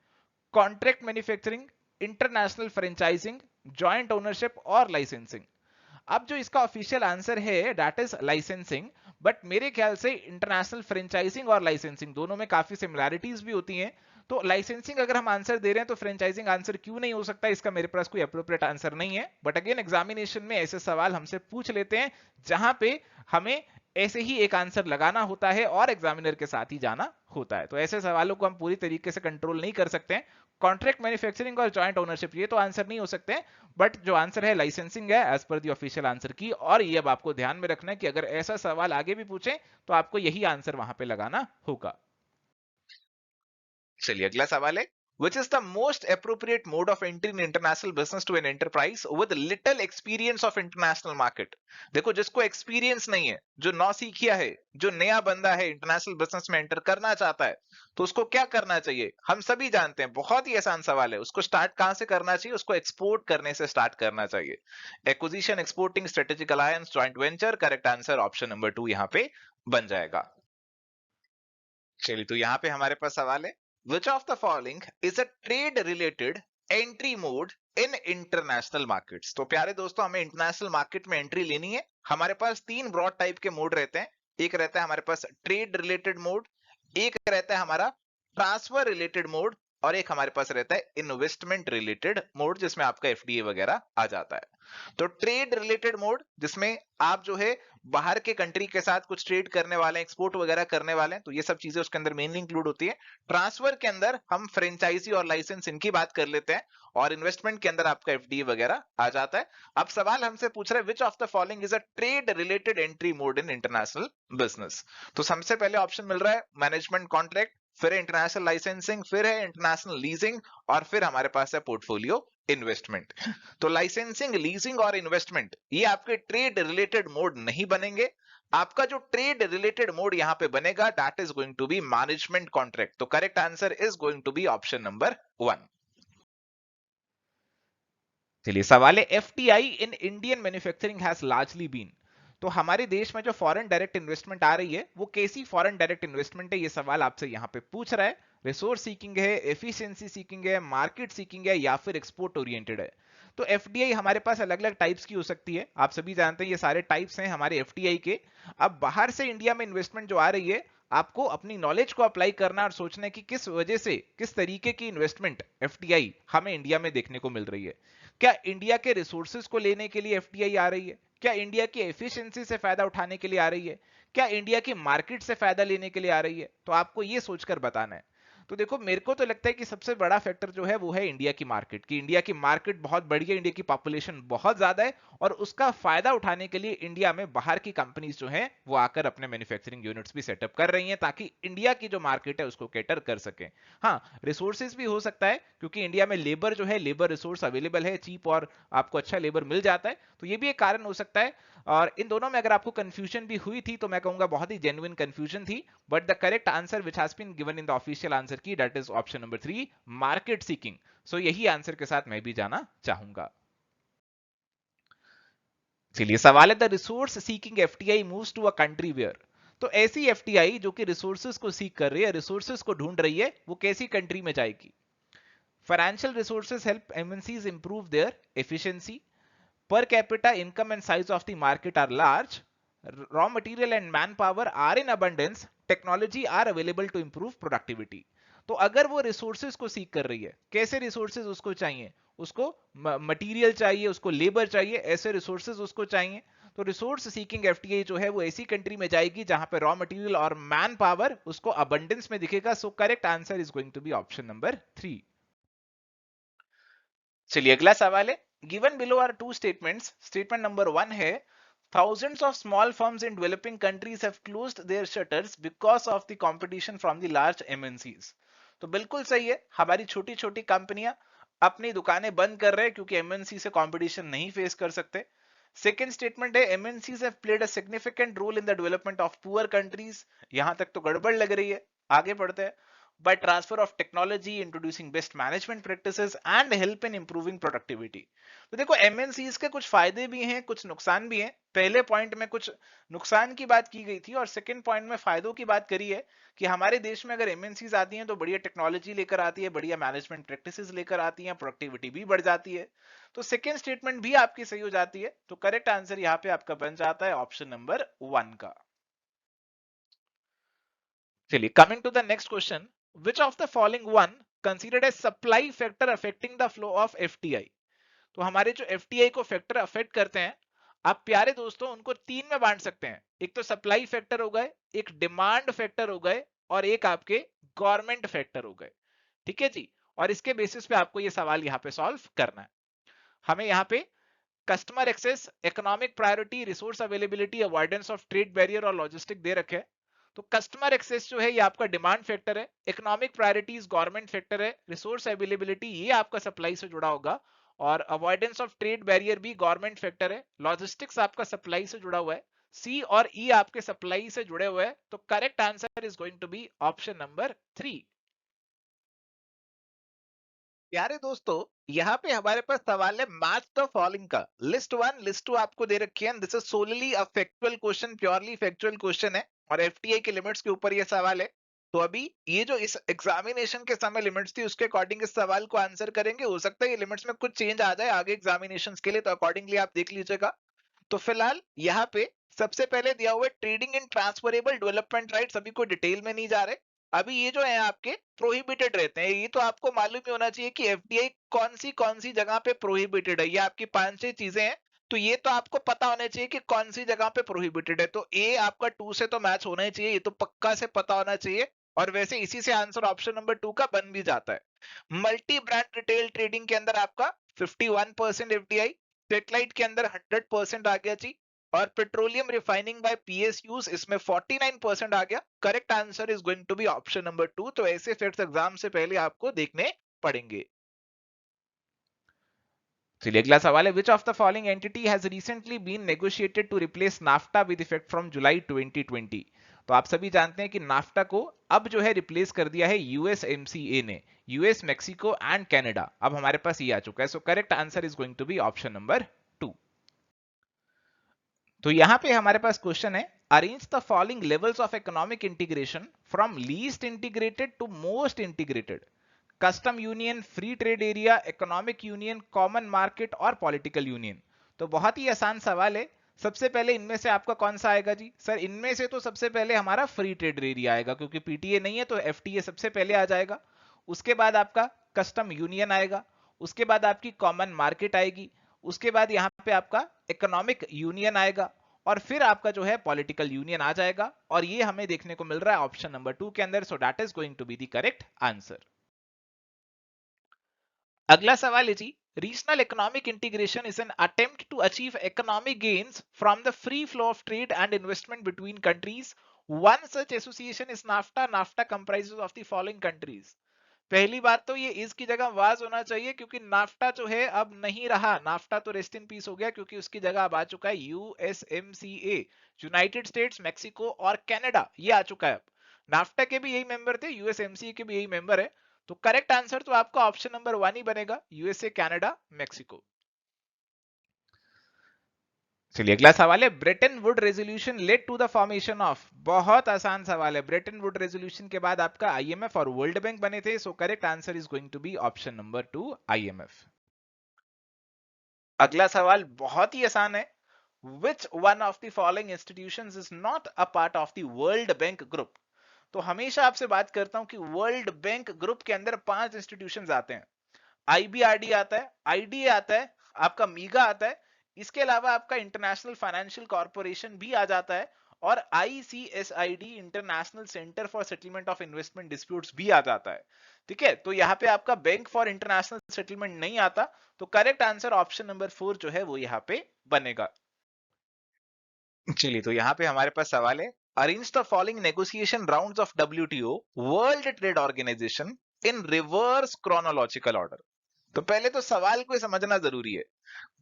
Contract manufacturing, international franchising, joint ownership और लाइसेंसिंग। अब जो इसका ऑफिशियल आंसर है दैट इज लाइसेंसिंग, बट मेरे ख्याल से इंटरनेशनल फ्रेंचाइजिंग और लाइसेंसिंग दोनों में काफी सिमिलैरिटीज भी होती हैं। तो लाइसेंसिंग अगर हम आंसर दे रहे हैं तो फ्रेंचाइजिंग आंसर क्यों नहीं हो सकता, इसका मेरे पास कोई अप्रोप्रिएट आंसर नहीं है। बट अगेन एग्जामिनेशन में ऐसे सवाल हमसे पूछ लेते हैं जहां पे हमें ऐसे ही एक आंसर लगाना होता है और एग्जामिनर के साथ ही जाना होता है। तो ऐसे सवालों को हम पूरी तरीके से कंट्रोल नहीं कर सकते हैं। कॉन्ट्रैक्ट मैन्युफैक्चरिंग और जॉइंट ओनरशिप ये तो आंसर नहीं हो सकते हैं, बट जो आंसर है लाइसेंसिंग है as per the official answer की। और ये अब आपको ध्यान में रखना है कि अगर ऐसा सवाल आगे भी पूछे तो आपको यही आंसर वहां पे लगाना होगा। चलिए अगला सवाल है, which is the most appropriate mode of entry in international business to an enterprise with little experience of international market? देखो जिसको एक्सपीरियंस नहीं है, जो नौसिखिया है, जो नया बंदा है इंटरनेशनल बिजनेस में एंटर करना चाहता है, तो उसको क्या करना चाहिए? हम सभी जानते हैं, बहुत ही आसान सवाल है। उसको स्टार्ट कहां से करना चाहिए? उसको एक्सपोर्ट करने से स्टार्ट करना चाहिए। Acquisition, exporting, strategic alliance, joint venture. Correct answer option number 2 यहां पे बन जाएगा। चलिए तो यहां पे हमारे पास सवाल है, which of the following is a trade related entry mode in international markets? तो प्यारे दोस्तों, हमें इंटरनेशनल मार्केट में एंट्री लेनी है। हमारे पास तीन ब्रॉड टाइप के मोड रहते हैं। एक रहता है हमारे पास ट्रेड रिलेटेड मोड, एक रहता है हमारा ट्रांसफर रिलेटेड मोड, और एक हमारे पास रहता है इन्वेस्टमेंट रिलेटेड मोड जिसमें आपका एफडीए वगैरह आ जाता है। तो ट्रेड रिलेटेड मोड जिसमें आप जो है बाहर के कंट्री के साथ कुछ ट्रेड करने वाले हैं, एक्सपोर्ट वगैरह करने वाले हैं, तो ये सब चीजें उसके अंदर मेनली इंक्लूड होती है। ट्रांसफर के अंदर हम फ्रेंचाइजी और लाइसेंस इनकी बात कर लेते हैं, और इन्वेस्टमेंट के अंदर आपका एफडीए वगैरह आ जाता है। अब सवाल हमसे पूछ रहा है which of the following is a trade related entry mode in international business. तो सबसे पहले ऑप्शन मिल रहा है मैनेजमेंट कॉन्ट्रैक्ट, फिर है इंटरनेशनल लाइसेंसिंग, फिर है इंटरनेशनल लीजिंग, और फिर हमारे पास है पोर्टफोलियो इन्वेस्टमेंट। तो लाइसेंसिंग, लीजिंग और इन्वेस्टमेंट ये आपके ट्रेड रिलेटेड मोड नहीं बनेंगे। आपका जो ट्रेड रिलेटेड मोड यहां पे बनेगा that is going to be management contract. तो correct answer is going to be option number 1। चलिए सवाल है, FDI in Indian manufacturing has largely been. तो हमारे देश में जो फॉरेन डायरेक्ट इन्वेस्टमेंट आ रही है वो कैसी फॉरेन डायरेक्ट इन्वेस्टमेंट है, ये सवाल आपसे यहां पे पूछ रहा है। रिसोर्स सीकिंग है, एफिशिएंसी सीकिंग है, मार्केट सीकिंग है, या फिर एक्सपोर्ट ओरिएंटेड है। तो एफडीआई हमारे पास अलग अलग टाइप्स की हो सकती है। आप सभी जानते हैं ये सारे टाइप्स हैं हमारे एफडीआई के। अब बाहर से इंडिया में इन्वेस्टमेंट जो आ रही है, आपको अपनी नॉलेज को अप्लाई करना और सोचना है कि किस वजह से, किस तरीके की इन्वेस्टमेंट एफडीआई हमें इंडिया में देखने को मिल रही है। क्या इंडिया के रिसोर्सेज को लेने के लिए एफडीआई आ रही है? क्या इंडिया की एफिशिएंसी से फायदा उठाने के लिए आ रही है? क्या इंडिया की मार्केट से फायदा लेने के लिए आ रही है? तो आपको यह सोचकर बताना है। तो देखो मेरे को तो लगता है कि सबसे बड़ा फैक्टर जो है वो है इंडिया की मार्केट, की इंडिया की मार्केट बहुत बड़ी है, इंडिया की पॉपुलेशन बहुत ज्यादा है, और उसका फायदा उठाने के लिए इंडिया में बाहर की कंपनीज जो हैं वो आकर अपने मैन्युफैक्चरिंग यूनिट्स भी सेटअप कर रही हैं ताकि इंडिया की जो मार्केट है उसको कैटर कर सके। हाँ, रिसोर्सेज भी हो सकता है क्योंकि इंडिया में लेबर जो है, लेबर रिसोर्स अवेलेबल है, चीप, और आपको अच्छा लेबर मिल जाता है, तो ये भी एक कारण हो सकता है। और इन दोनों में अगर आपको कंफ्यूजन भी हुई थी तो मैं कहूंगा बहुत ही जेन्युइन कंफ्यूजन थी। But the correct answer which has been given in the official answer key that is option number 3, market seeking. So यही आंसर के साथ मैं भी जाना चाहूंगा। चलिए सवाल है, the resource seeking FDI moves to a country where. तो ऐसी एफटीआई जो कि रिसोर्सेज को सीक कर रही है, रिसोर्सेज को ढूंढ रही है, वो कैसी कंट्री में जाएगी? Financial resources help MNCs improve there efficiency, per capita income and size of the market are large, raw material and manpower are in abundance, technology are available to improve productivity। तो अगर वो resources को सीख कर रही है, कैसे resources उसको चाहिए? उसको मटेरियल चाहिए, उसको लेबर चाहिए, ऐसे रिसोर्सेज उसको चाहिए। तो रिसोर्स सीकिंग एफटीआई जो है वो ऐसी कंट्री में जाएगी जहां पे रॉ मटेरियल और मैन पावर उसको अबंडेंस में दिखेगा। So correct answer is going to be option number 3। चलिए अगला सवाल है, given below are two statements. Statement number 1 है, thousands of small firms in developing countries have closed their shutters because of the competition from the large MNCs। तो बिल्कुल सही है, हमारी छोटी छोटी कंपनियां अपनी दुकानें बंद कर रहे हैं क्योंकि एमएनसी से कंपटीशन नहीं फेस कर सकते। सेकेंड स्टेटमेंट है, MNCs have played a significant role in the development of poor countries. यहां तक तो गड़बड़ लग रही है, आगे बढ़ते हैं। by transfer of technology, introducing best management practices and help in improving productivity। तो देखो एमएनसीज के कुछ फायदे भी हैं, कुछ नुकसान भी हैं। पहले पॉइंट में कुछ नुकसान की बात की गई थी और सेकंड पॉइंट में फायदों की बात करी है कि हमारे देश में अगर एमएनसीज आती हैं तो बढ़िया टेक्नोलॉजी लेकर आती है, बढ़िया मैनेजमेंट प्रैक्टिसेस लेकर आती हैं, प्रोडक्टिविटी भी बढ़ जाती है। तो सेकंड स्टेटमेंट भी आपकी सही हो जाती है। तो करेक्ट आंसर यहाँ पे आपका बन जाता है ऑप्शन नंबर 1 का। चलिए, coming to the next question, which of the following one considered as supply factor affecting the flow of FDI. तो हमारे जो एफटीआई को फैक्टर अफेक्ट करते हैं, आप प्यारे दोस्तों उनको तीन में बांट सकते हैं। एक तो सप्लाई फैक्टर हो गए, एक डिमांड फैक्टर हो गए, और एक आपके गवर्नमेंट फैक्टर हो गए। ठीक है जी। और इसके बेसिस पे आपको ये सवाल यहाँ पे सॉल्व करना है। हमें यहाँ पे customer access, economic priority, resource availability, avoidance of trade barrier और लॉजिस्टिक दे रखे हैं। तो कस्टमर एक्सेस जो है ये आपका डिमांड फैक्टर है, इकोनॉमिक प्रायोरिटीज गवर्नमेंट फैक्टर है, रिसोर्स अवेलेबिलिटी ये आपका सप्लाई से जुड़ा होगा, और अवॉइडेंस ऑफ ट्रेड बैरियर भी गवर्नमेंट फैक्टर है, लॉजिस्टिक्स आपका सप्लाई से जुड़ा हुआ है, सी और ई आपके सप्लाई से जुड़े हुए हैं। तो correct answer is going to be option number 3। प्यारे दोस्तों, यहाँ पे हमारे पास सवाल है मैच द फॉलोइंग का। लिस्ट 1 लिस्ट 2 आपको दे रखी है। This is solely a factual question, purely factual question है और एफटीआई के लिमिट्स के ऊपर ये सवाल है। तो अभी ये जो इस एग्जामिनेशन के समय लिमिट्स थी उसके अकॉर्डिंग इस सवाल को आंसर करेंगे। हो सकता है ये लिमिट्स में कुछ चेंज आ जाए आगे एग्जामिनेशंस के लिए, तो अकॉर्डिंगली आप देख लीजिएगा। तो फिलहाल यहाँ पे सबसे पहले दिया हुआ है trading in transferable development rights. अभी कोई डिटेल में नहीं जा रहे। अभी ये जो है आपके प्रोहिबिटेड रहते हैं। ये तो आपको मालूम ही होना चाहिए कि एफडीआई कौन सी जगह पे प्रोहिबिटेड है। ये आपकी 5-6 चीजें हैं, तो ये तो आपको पता होना चाहिए कि कौन सी जगह पे प्रोहिबिटेड है। तो ए आपका 2 से तो मैच होना ही चाहिए, ये तो पक्का से पता होना चाहिए। और वैसे इसी से आंसर ऑप्शन नंबर 2 का बन भी जाता है। मल्टी ब्रांड रिटेल ट्रेडिंग के अंदर आपका 51% एफडीआई, सेटेलाइट के अंदर 100% आ गया जी, और पेट्रोलियम रिफाइनिंग बाय पीएसयूज इसमें 49% आ गया। Correct answer is going to be option number 2। तो ऐसे फैक्ट्स एग्जाम से पहले आपको देखने पड़ेंगे। चलिए, अगला सवाल है, which of the following entity has recently been negotiated to replace NAFTA with effect from July 2020। तो आप सभी जानते हैं कि नाफ्टा को अब जो है रिप्लेस कर दिया है यूएसएमसीए ने, यूएस, मैक्सिको एंड कनाडा। अब हमारे पास ये आ चुका है। So correct answer is going to be option number 2। तो यहां पे हमारे पास क्वेश्चन है, arrange the following levels of economic integration from least integrated to most integrated. Custom union, free trade area, economic union, common market और political union. तो बहुत ही आसान सवाल है। सबसे पहले इनमें से आपका कौन सा आएगा जी? सर इनमें से तो सबसे पहले हमारा फ्री ट्रेड एरिया आएगा, क्योंकि पीटीए नहीं है तो एफटीए सबसे पहले आ जाएगा। उसके बाद आपका कस्टम यूनियन आएगा, उसके बाद आपकी कॉमन मार्केट आएगी, उसके बाद यहाँ पे आपका इकोनॉमिक यूनियन आएगा, और फिर आपका जो है पॉलिटिकल यूनियन आ जाएगा। और ये हमें देखने को मिल रहा है ऑप्शन नंबर 2 के अंदर। So that is going to be the correct answer. अगला सवाल है जी, regional economic integration is an attempt to achieve economic gains from the free flow of trade and investment between countries. One such association is NAFTA. NAFTA comprises of the following countries. पहली बात तो ये इसकी जगह was होना चाहिए, क्योंकि NAFTA जो है अब नहीं रहा। नाफ्टा तो रेस्ट इन पीस हो गया, क्योंकि उसकी जगह अब आ चुका है यूएसएमसीए, यूनाइटेड स्टेट्स, मैक्सिको और कनाडा। ये आ चुका है। अब नाफ्टा के भी यही मेंबर थे, यूएसएमसीए के भी यही मेंबर है। तो करेक्ट आंसर तो आपका ऑप्शन नंबर 1 ही बनेगा, यूएसए, कनाडा, मैक्सिको। चलिए, अगला सवाल है, Bretton Wood resolution led to the formation of. बहुत आसान सवाल है। ब्रेटन वुड रेजोल्यूशन के बाद आपका आईएमएफ और वर्ल्ड बैंक बने थे। So correct answer is going to be option number 2, IMF. अगला सवाल बहुत ही आसान है, which one of the following institutions is not a part of the world bank group. तो हमेशा आपसे बात करता हूं कि वर्ल्ड बैंक ग्रुप के अंदर 5 इंस्टीट्यूशंस आते हैं। आईबीआरडी आता है, आईडीए आता है, आपका मीगा आता है, इसके अलावा आपका इंटरनेशनल फाइनेंशियल कॉर्पोरेशन भी आ जाता है, और ICSID, international centre for settlement of investment disputes भी आ जाता है। ठीक है, तो यहाँ पे आपका बैंक फॉर इंटरनेशनल सेटलमेंट नहीं आता। तो करेक्ट आंसर ऑप्शन नंबर 4 जो है वो यहाँ पे बनेगा। चलिए, तो यहाँ पे हमारे पास सवाल है, arrange the following negotiation rounds of WTO, world trade organization, in reverse chronological order. तो पहले तो सवाल को समझना जरूरी है।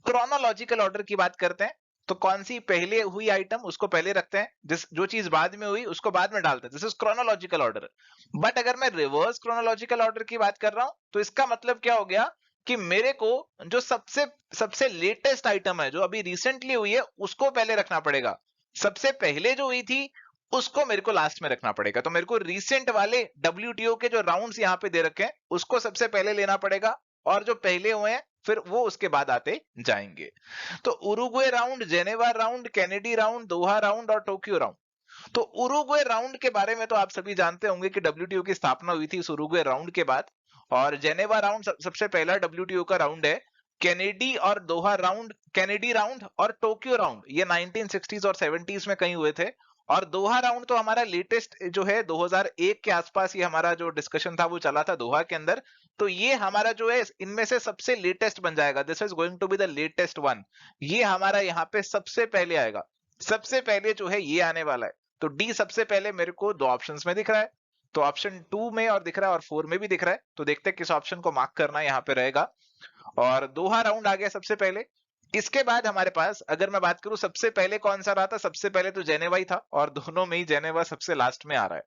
क्रोनोलॉजिकल ऑर्डर की बात करते हैं, तो कौन सी पहले हुई आइटम उसको पहले रखते हैं, जिस जो चीज बाद में हुई उसको बाद में डालते हैं। This is chronological order. But अगर मैं रिवर्स क्रोनोलॉजिकल ऑर्डर की बात कर रहा हूं तो इसका मतलब क्या हो गया, कि मेरे को जो सबसे सबसे लेटेस्ट आइटम है जो अभी रिसेंटली हुई है उसको पहले रखना पड़ेगा, सबसे पहले जो हुई थी उसको मेरे को लास्ट में रखना पड़ेगा। तो मेरे को रिसेंट वाले WTO के जो राउंड्स यहाँ पे दे रखे हैं उसको सबसे पहले लेना पड़ेगा, और जो पहले हुए हैं फिर वो उसके बाद आते जाएंगे। तो Uruguay round, Geneva round, Kennedy round, Doha round और टोक्यो राउंड। तो उरुग्वे राउंड के बारे में तो आप सभी जानते होंगे कि WTO की स्थापना हुई थी इस उरुग्वे राउंड के बाद, और जेनेवा राउंड सबसे पहला WTO का राउंड है। कैनेडी और दोहा राउंड, कैनेडी राउंड और टोक्यो राउंड ये 1960s और 70s में कहीं हुए थे। और दोहा राउंड तो हमारा लेटेस्ट जो है 2001 के आसपास ये हमारा जो डिस्कशन था वो चला था दोहा के अंदर। तो ये हमारा जो है इनमें से सबसे लेटेस्ट बन जाएगा, this is going to be the latest one. ये हमारा यहाँ पे सबसे पहले आएगा, सबसे पहले जो है ये आने वाला है। तो डी सबसे पहले मेरे को दो ऑप्शंस में दिख रहा है, तो ऑप्शन 2 में और दिख रहा है और 4 में भी दिख रहा है। तो देखते हैं किस ऑप्शन को मार्क करना यहाँ पे रहेगा। और दोहा राउंड आ गया सबसे पहले। इसके बाद हमारे पास अगर मैं बात करूं सबसे पहले कौन सा रहा था, सबसे पहले तो जेनेवा ही था, और दोनों में ही जेनेवा सबसे लास्ट में आ रहा है।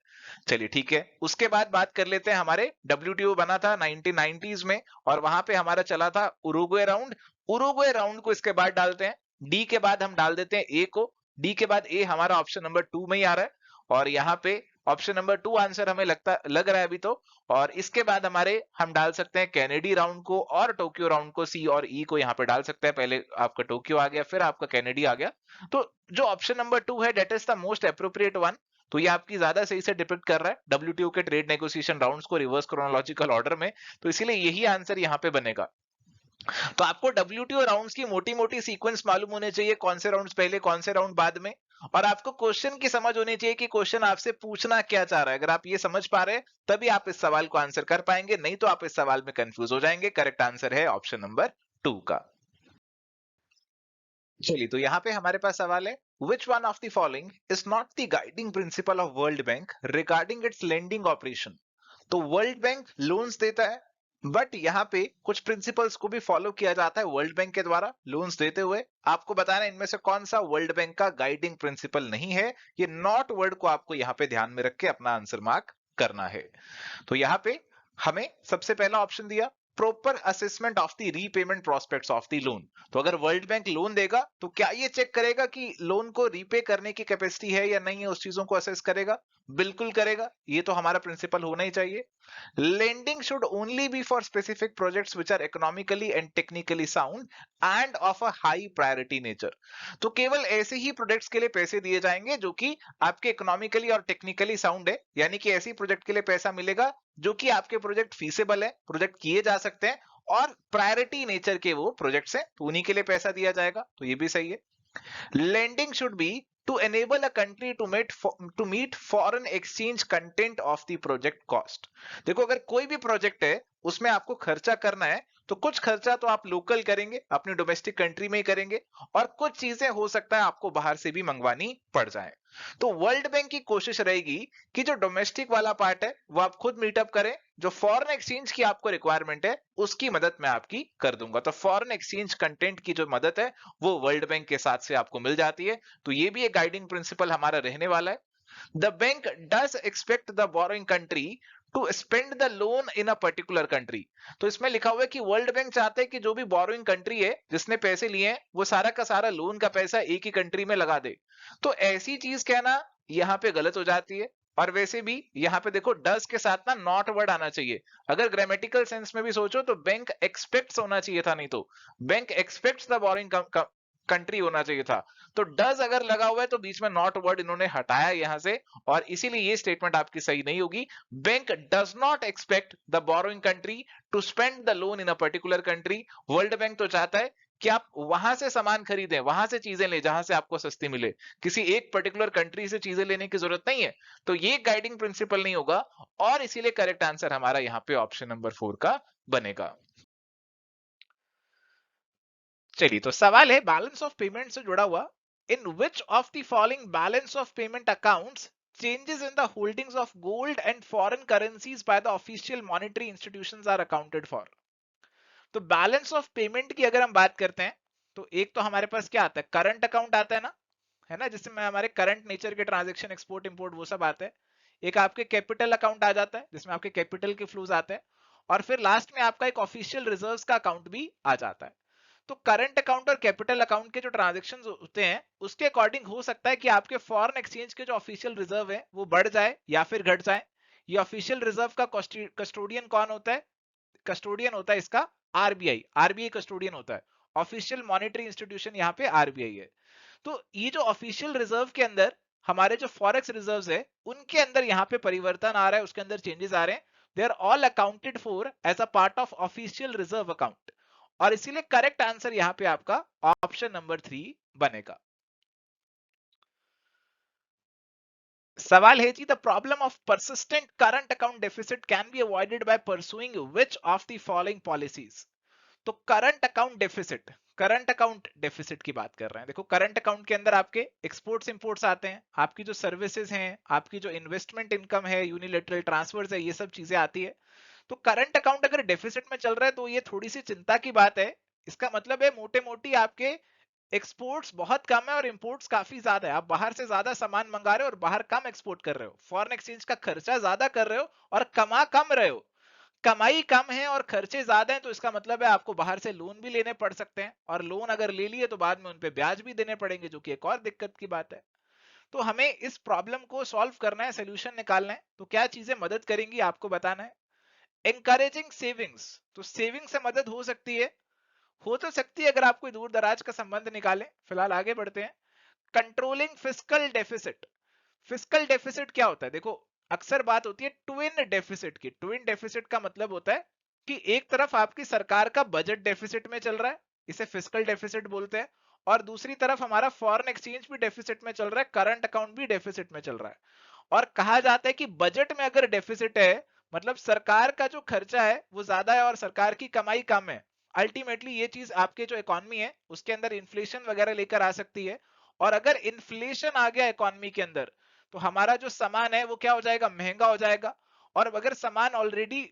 चलिए ठीक है, उसके बाद बात कर लेते हैं, हमारे WTO बना था 1990s में और वहां पे हमारा चला था उरुग्वे राउंड। उरुग्वे राउंड को इसके बाद डालते हैं, डी के बाद हम डाल देते हैं ए को, डी के बाद ए हमारा ऑप्शन नंबर 2 में ही आ रहा है, और यहाँ पे ऑप्शन नंबर 2 आंसर हमें लग रहा है अभी तो। और इसके बाद हमारे हम डाल सकते हैं कैनेडी राउंड को और टोक्यो राउंड को, सी और ई को यहाँ पे डाल सकते हैं। पहले आपका टोक्यो आ गया, फिर आपका कैनेडी आ गया। तो जो ऑप्शन नंबर 2 है that is the most appropriate one. तो ये आपकी ज्यादा सही से डिपिक्ट कर रहा है WTO के ट्रेड नेगोशिएशन राउंड्स को रिवर्स क्रोनोलॉजिकल ऑर्डर में, तो इसीलिए यही आंसर यहाँ पे बनेगा। तो आपको WTO राउंड्स की मोटी मोटी सीक्वेंस मालूम होने चाहिए, कौन से राउंड्स पहले कौन से राउंड बाद में, और आपको क्वेश्चन की समझ होनी चाहिए कि क्वेश्चन आपसे पूछना क्या चाह रहा है। अगर आप ये समझ पा रहे हैं तभी आप इस सवाल को आंसर कर पाएंगे, नहीं तो आप इस सवाल में कंफ्यूज हो जाएंगे। करेक्ट आंसर है ऑप्शन नंबर 2 का। चलिए, तो यहाँ पे हमारे पास सवाल है, which one of the following is not the guiding principle of world bank regarding it's lending operation. तो वर्ल्ड बैंक लोन्स देता है, बट यहाँ पे कुछ प्रिंसिपल्स को भी फॉलो किया जाता है वर्ल्ड बैंक के द्वारा लोन्स देते हुए। आपको बताना है इनमें से कौन सा वर्ल्ड बैंक का गाइडिंग प्रिंसिपल नहीं है। ये नॉट वर्ड को आपको यहाँ पे ध्यान में रख के अपना आंसर मार्क करना है। तो यहाँ पे हमें सबसे पहला ऑप्शन दिया, proper assessment of the repayment prospects of the loan. तो अगर वर्ल्ड बैंक लोन देगा तो क्या ये चेक करेगा कि लोन को रीपे करने की कैपेसिटी है या नहीं है, उस चीजों को असेस करेगा, बिल्कुल करेगा, ये तो हमारा प्रिंसिपल होना ही चाहिए। Lending should only be for specific projects which are economically and technically sound and of a high priority nature. तो केवल ऐसे ही प्रोजेक्ट्स के लिए पैसे दिए जाएंगे जो कि आपके इकोनॉमिकली और टेक्निकली साउंड है, यानी कि ऐसी प्रोजेक्ट के लिए पैसा मिलेगा जो कि आपके प्रोजेक्ट फीसेबल है, प्रोजेक्ट किए जा सकते हैं और प्रायोरिटी नेचर के वो प्रोजेक्ट्स हैं, तो उन्हीं के लिए पैसा दिया जाएगा। तो ये भी सही है। Lending should be to enable a country to meet foreign exchange content of the project cost। देखो, अगर कोई भी प्रोजेक्ट है उसमें आपको खर्चा करना है तो कुछ खर्चा तो आप लोकल करेंगे, अपनी डोमेस्टिक कंट्री में ही करेंगे, और कुछ चीजें हो सकता है आपको बाहर से भी मंगवानी पड़ जाए। तो वर्ल्ड बैंक की कोशिश रहेगी कि जो डोमेस्टिक वाला पार्ट है वो आप खुद मीटअप करें, जो फॉरेन एक्सचेंज की आपको रिक्वायरमेंट है उसकी मदद मैं आपकी कर दूंगा। तो फॉरेन एक्सचेंज कंटेंट की जो मदद है वो वर्ल्ड बैंक के साथ से आपको मिल जाती है। तो ये भी एक गाइडिंग प्रिंसिपल हमारा रहने वाला है। The bank does expect the borrowing country to spend the loan in a particular country. तो इसमें लिखा हुआ है कि वर्ल्ड बैंक चाहते हैं कि जो भी बोरोइंग कंट्री है जिसने पैसे लिए हैं वो सारा का सारा लोन का पैसा एक ही कंट्री में लगा दे। तो ऐसी चीज कहना यहाँ पे गलत हो जाती है। और वैसे भी यहाँ पे देखो डज के साथ ना नॉट वर्ड आना चाहिए। अगर ग्रामेटिकल सेंस में भी सोचो तो बैंक एक्सपेक्ट्स होना चाहिए था, नहीं तो bank aspects the borrowing country होना चाहिए था। तो डज अगर लगा हुआ है तो बीच में नॉट वर्ड इन्होंने हटाया यहां से, और इसीलिए ये स्टेटमेंट आपकी सही नहीं होगी। Bank does not expect the borrowing country to spend the loan in a particular country. World bank तो चाहता है कि आप वहां से सामान खरीदें, वहां से चीजें लें जहां से आपको सस्ती मिले, किसी एक पर्टिकुलर कंट्री से चीजें लेने की जरूरत नहीं है। तो ये गाइडिंग प्रिंसिपल नहीं होगा, और इसीलिए करेक्ट आंसर हमारा यहाँ पे ऑप्शन नंबर 4 का बनेगा। चलिए, तो सवाल है बैलेंस ऑफ पेमेंट से जुड़ा हुआ, in which of the following balance of payment accounts changes in the holdings of gold and foreign currencies by the official monetary institutions are accounted for. तो बैलेंस ऑफ पेमेंट की अगर हम बात करते हैं तो एक तो हमारे पास क्या आता है, करंट अकाउंट आता है ना, जिसमें हमारे करंट नेचर के ट्रांजेक्शन, एक्सपोर्ट इंपोर्ट वो सब आते हैं। एक आपके कैपिटल अकाउंट आ जाता है जिसमें आपके कैपिटल के फ्लोज आते हैं, और फिर लास्ट में आपका एक ऑफिशियल रिजर्व्स का अकाउंट भी आ जाता है। तो करंट अकाउंट और कैपिटल अकाउंट के जो ट्रांजेक्शन होते हैं उसके अकॉर्डिंग हो सकता है कि आपके फॉरेन एक्सचेंज के जो ऑफिशियल रिजर्व है वो बढ़ जाए या फिर घट जाए। ये ऑफिशियल रिजर्व का कस्टोडियन कौन होता है? कस्टोडियन होता है इसका आरबीआई। आरबीआई कस्टोडियन होता है, ऑफिशियल मॉनेटरी इंस्टीट्यूशन यहाँ पे आरबीआई है। तो ये जो ऑफिशियल रिजर्व के अंदर हमारे जो फॉरेक्स रिजर्व्स है उनके अंदर यहाँ पे परिवर्तन आ रहा है, उसके अंदर चेंजेस आ रहे हैं। They are all accounted for as a part of official reserve account, और इसीलिए करेक्ट आंसर यहाँ पे आपका ऑप्शन नंबर 3 बनेगा। सवाल है जी, the problem of persistent current account deficit can be avoided by pursuing which of the following policies. तो करंट अकाउंट डेफिसिट की बात कर रहे हैं। देखो करंट अकाउंट के अंदर आपके एक्सपोर्ट्स इंपोर्ट्स आते हैं, आपकी जो सर्विसेज हैं, आपकी जो इन्वेस्टमेंट इनकम है, यूनिलेटरल ट्रांसफर्स है, ये सब चीजें आती है। तो करंट अकाउंट अगर डेफिसिट में चल रहा है तो ये थोड़ी सी चिंता की बात है। इसका मतलब है मोटे मोटी आपके एक्सपोर्ट्स बहुत कम है और इंपोर्ट्स काफी ज्यादा है। आप बाहर से ज्यादा सामान मंगा रहे हो और बाहर कम एक्सपोर्ट कर रहे हो, फॉरेन एक्सचेंज का खर्चा ज्यादा कर रहे हो और कमा कम रहे हो। कमाई कम है और खर्चे ज्यादा हैं, तो इसका मतलब है आपको बाहर से लोन भी लेने पड़ सकते हैं, और लोन अगर ले लिए तो बाद में उन पे ब्याज भी देने पड़ेंगे, जो कि एक और दिक्कत की बात है। तो हमें इस प्रॉब्लम को सॉल्व करना है, सोल्यूशन निकालना है। तो क्या चीजें मदद करेंगी आपको बताना है। एनकरेजिंग सेविंग्स, तो सेविंग से मदद हो तो सकती है अगर आप कोई दूर दराज का संबंध निकालें। फिलहाल आगे बढ़ते हैं। Controlling fiscal deficit. Fiscal deficit क्या होता है? देखो अक्सर बात होती है ट्विन डेफिसिट की। ट्विन डेफिसिट का मतलब होता है कि एक तरफ आपकी सरकार का बजट डेफिसिट में चल रहा है, इसे फिस्कल डेफिसिट बोलते हैं, और दूसरी तरफ हमारा फॉरेन एक्सचेंज भी डेफिसिट में चल रहा है, करंट अकाउंट भी डेफिसिट में चल रहा है। और कहा जाता है कि बजट में अगर डेफिसिट है मतलब सरकार का जो खर्चा है वो ज्यादा है और सरकार की कमाई कम है। अल्टीमेटली ये चीज आपके जो इकोनॉमी है उसके अंदर इन्फ्लेशन वगैरह लेकर आ सकती है। और अगर इन्फ्लेशन आ गया इकोनॉमी के अंदर तो हमारा जो सामान है वो क्या हो जाएगा? महंगा हो जाएगा। और अगर सामान ऑलरेडी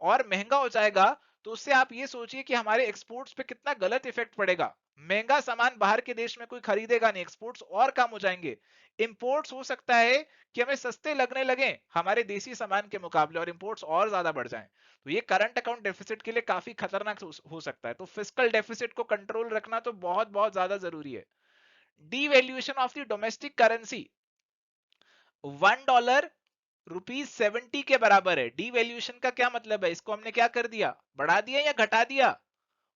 और महंगा हो जाएगा तो उससे आप ये सोचिए कि हमारे एक्सपोर्ट्स पे कितना गलत इफेक्ट पड़ेगा। महंगा सामान बाहर के देश में कोई खरीदेगा नहीं, एक्सपोर्ट्स और कम हो जाएंगे। इंपोर्ट्स हो सकता है कि हमें सस्ते लगने लगे हमारे देसी सामान के मुकाबले और इंपोर्ट्स और ज्यादा बढ़ जाएं। तो ये करंट अकाउंट डेफिसिट के लिए काफी खतरनाक हो सकता है। तो फिस्कल डेफिसिट को कंट्रोल रखना तो बहुत बहुत ज्यादा जरूरी है। Devaluation of the domestic currency. $1 ₹70 के बराबर है। डीवैल्यूएशन का क्या मतलब है? इसको हमने क्या कर दिया? बढ़ा दिया या घटा दिया?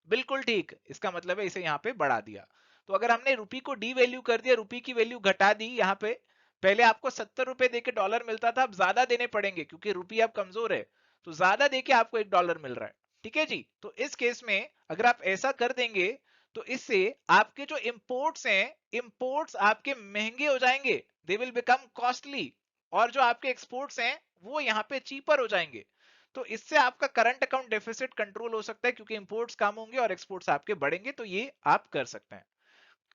बिल्कुल ठीक, इसका मतलब है इसे यहाँ पे बढ़ा दिया। तो अगर हमने रुपी को डी वैल्यू कर दिया, रुपी की वैल्यू घटा दी, यहाँ पे पहले आपको 70 रुपए देके डॉलर मिलता था, अब ज्यादा देने पड़ेंगे क्योंकि रुपी अब कमजोर है, तो ज्यादा देके आपको $1 मिल रहा है। ठीक है जी। तो इस केस में अगर आप ऐसा कर देंगे तो इससे आपके जो इंपोर्ट्स हैं, इंपोर्ट्स आपके महंगे हो जाएंगे, दे विल बिकम कॉस्टली, और जो आपके एक्सपोर्ट्स हैं वो यहाँ पे चीपर हो जाएंगे। तो इससे आपका करंट अकाउंट डेफिसिट कंट्रोल हो सकता है क्योंकि इंपोर्ट्स कम होंगे और एक्सपोर्ट्स आपके बढ़ेंगे। तो ये आप कर सकते हैं।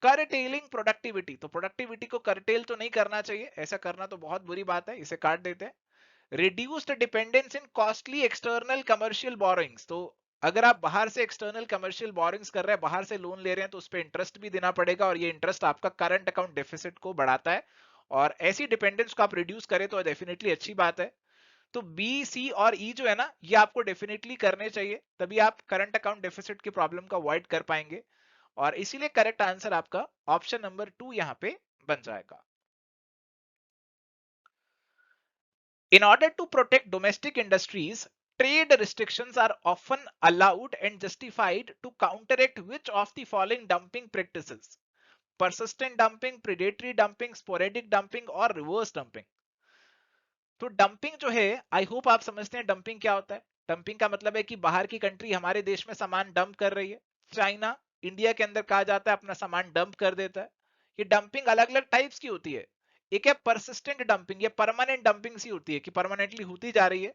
करटेलिंग प्रोडक्टिविटी, तो प्रोडक्टिविटी को करटेल तो नहीं करना चाहिए, ऐसा करना तो बहुत बुरी बात है, इसे काट देते हैं। रिड्यूस्ड डिपेंडेंस इन कॉस्टली एक्सटर्नल कमर्शियल बोरोइंग्स, तो अगर आप बाहर से एक्सटर्नल कमर्शियल बोरोइंग्स कर रहे हैं, बाहर से लोन ले रहे हैं, तो उस पर इंटरेस्ट भी देना पड़ेगा और ये इंटरेस्ट आपका करंट अकाउंट डेफिसिट को बढ़ाता है। और ऐसी डिपेंडेंस को आप रिड्यूस करें तो डेफिनेटली अच्छी बात है। तो बी, सी और ई जो है ना, ये आपको डेफिनेटली करने चाहिए, तभी आप करंट अकाउंट डेफिसिट की प्रॉब्लम का अवॉइड कर पाएंगे। और इसीलिए करेक्ट आंसर आपका ऑप्शन नंबर 2 यहां पे बन जाएगा। In order to protect domestic industries, trade restrictions are often allowed and justified to counteract which of the following dumping practices? Persistent dumping, predatory dumping, sporadic dumping और reverse dumping। तो dumping जो है, I hope आप समझते हैं dumping क्या होता है। डंपिंग का मतलब है कि बाहर की कंट्री हमारे देश में सामान डंप कर रही है। चाइना इंडिया के अंदर कहा जाता है अपना सामान डंप कर देता है। ये डंपिंग अलग अलग टाइप्स की होती है। एक है परसिस्टेंट डंपिंग, ये परमानेंट डंपिंग सी होती है कि परमानेंटली होती जा रही है।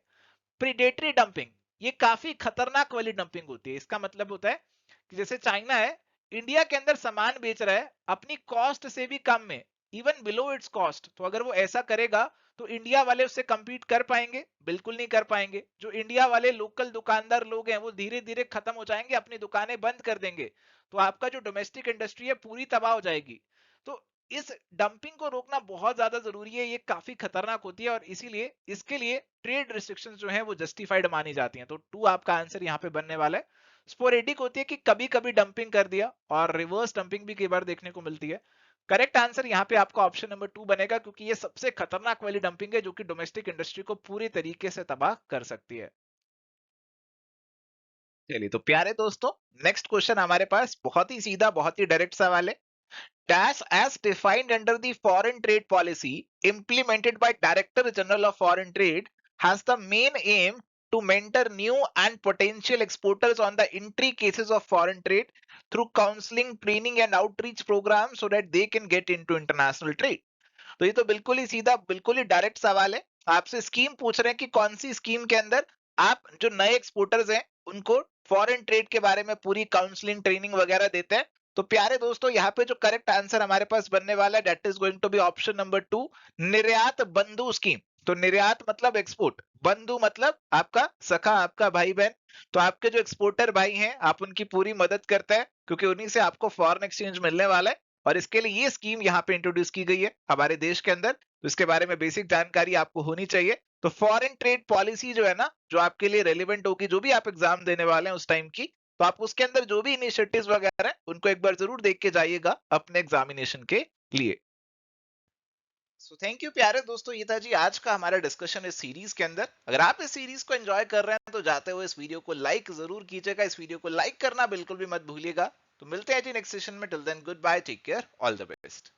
प्रीडेटरी डंपिंग, ये काफी खतरनाक वाली डंपिंग होती है। इसका मतलब होता है कि जैसे चाइना है, इंडिया के अंदर सामान बेच रहा है अपनी कॉस्ट से भी कम में, इवन बिलो इट्स कॉस्ट। तो अगर वो ऐसा करेगा तो इंडिया वाले उससे कंपीट कर पाएंगे? बिल्कुल नहीं कर पाएंगे। जो इंडिया वाले लोकल दुकानदार लोग हैं वो धीरे धीरे खत्म हो जाएंगे, अपनी दुकानें बंद कर देंगे, तो आपका जो डोमेस्टिक इंडस्ट्री है पूरी तबाह हो जाएगी। तो इस डंपिंग को रोकना बहुत ज्यादा जरूरी है, ये काफी खतरनाक होती है और इसीलिए इसके लिए ट्रेड रिस्ट्रिक्शंस जो है वो जस्टिफाइड मानी जाती हैं। तो टू आपका आंसर यहाँ पे बनने वाला है। स्पोरेडिक होती है कि कभी कभी डंपिंग कर दिया, और रिवर्स डंपिंग भी कई बार देखने को मिलती है। करेक्ट आंसर यहाँ पे आपका ऑप्शन नंबर 2 बनेगा, क्योंकि ये सबसे खतरनाक वाली डंपिंग है जो कि डोमेस्टिक इंडस्ट्री को पूरी तरीके से तबाह कर सकती है। चलिए तो प्यारे दोस्तों, नेक्स्ट क्वेश्चन हमारे पास बहुत ही सीधा, बहुत ही डायरेक्ट सवाल है। Dash as defined under the foreign trade policy implemented by Director General of Foreign Trade has the main aim to mentor new and potential exporters on the entry cases of foreign trade through counseling, training and outreach programs so that they can get into international trade. तो ये तो बिल्कुल ही सीधा, बिल्कुल ही direct सवाल है। आपसे scheme पूछ रहे हैं कि कौन सी स्कीम के अंदर आप जो नए एक्सपोर्टर्स हैं उनको फॉरेन ट्रेड के बारे में पूरी काउंसलिंग, ट्रेनिंग वगैरह देते हैं। तो प्यारे दोस्तों, यहाँ पे जो करेक्ट आंसर हमारे पास बनने वाला है that is going to be option number 2, Niryat बंधु स्कीम। तो निर्यात मतलब एक्सपोर्ट, बंधु मतलब आपका सखा, आपका भाई बहन। तो आपके जो एक्सपोर्टर भाई हैं आप उनकी पूरी मदद करते हैं, क्योंकि उन्हीं से आपको फॉरेन एक्सचेंज मिलने वाला है। और इसके लिए ये स्कीम यहाँ पे इंट्रोड्यूस की गई है हमारे देश के अंदर। तो इसके बारे में बेसिक जानकारी आपको होनी चाहिए। तो फॉरेन ट्रेड पॉलिसी जो है ना, जो आपके लिए रेलिवेंट होगी, जो भी आप एग्जाम देने वाले हैं उस टाइम की, तो आप उसके अंदर जो भी इनिशिएटिव्स वगैरह हैं उनको एक बार जरूर देख के जाइएगा अपने एग्जामिनेशन के लिए। सो थैंक यू प्यारे दोस्तों, ये था जी आज का हमारा डिस्कशन इस सीरीज के अंदर। अगर आप इस सीरीज को एंजॉय कर रहे हैं तो जाते हुए इस वीडियो को लाइक जरूर कीजिएगा, इस वीडियो को लाइक करना बिल्कुल भी मत भूलिएगा। तो मिलते हैं जी नेक्स्ट सेशन में। Till then goodbye, take care, all the best.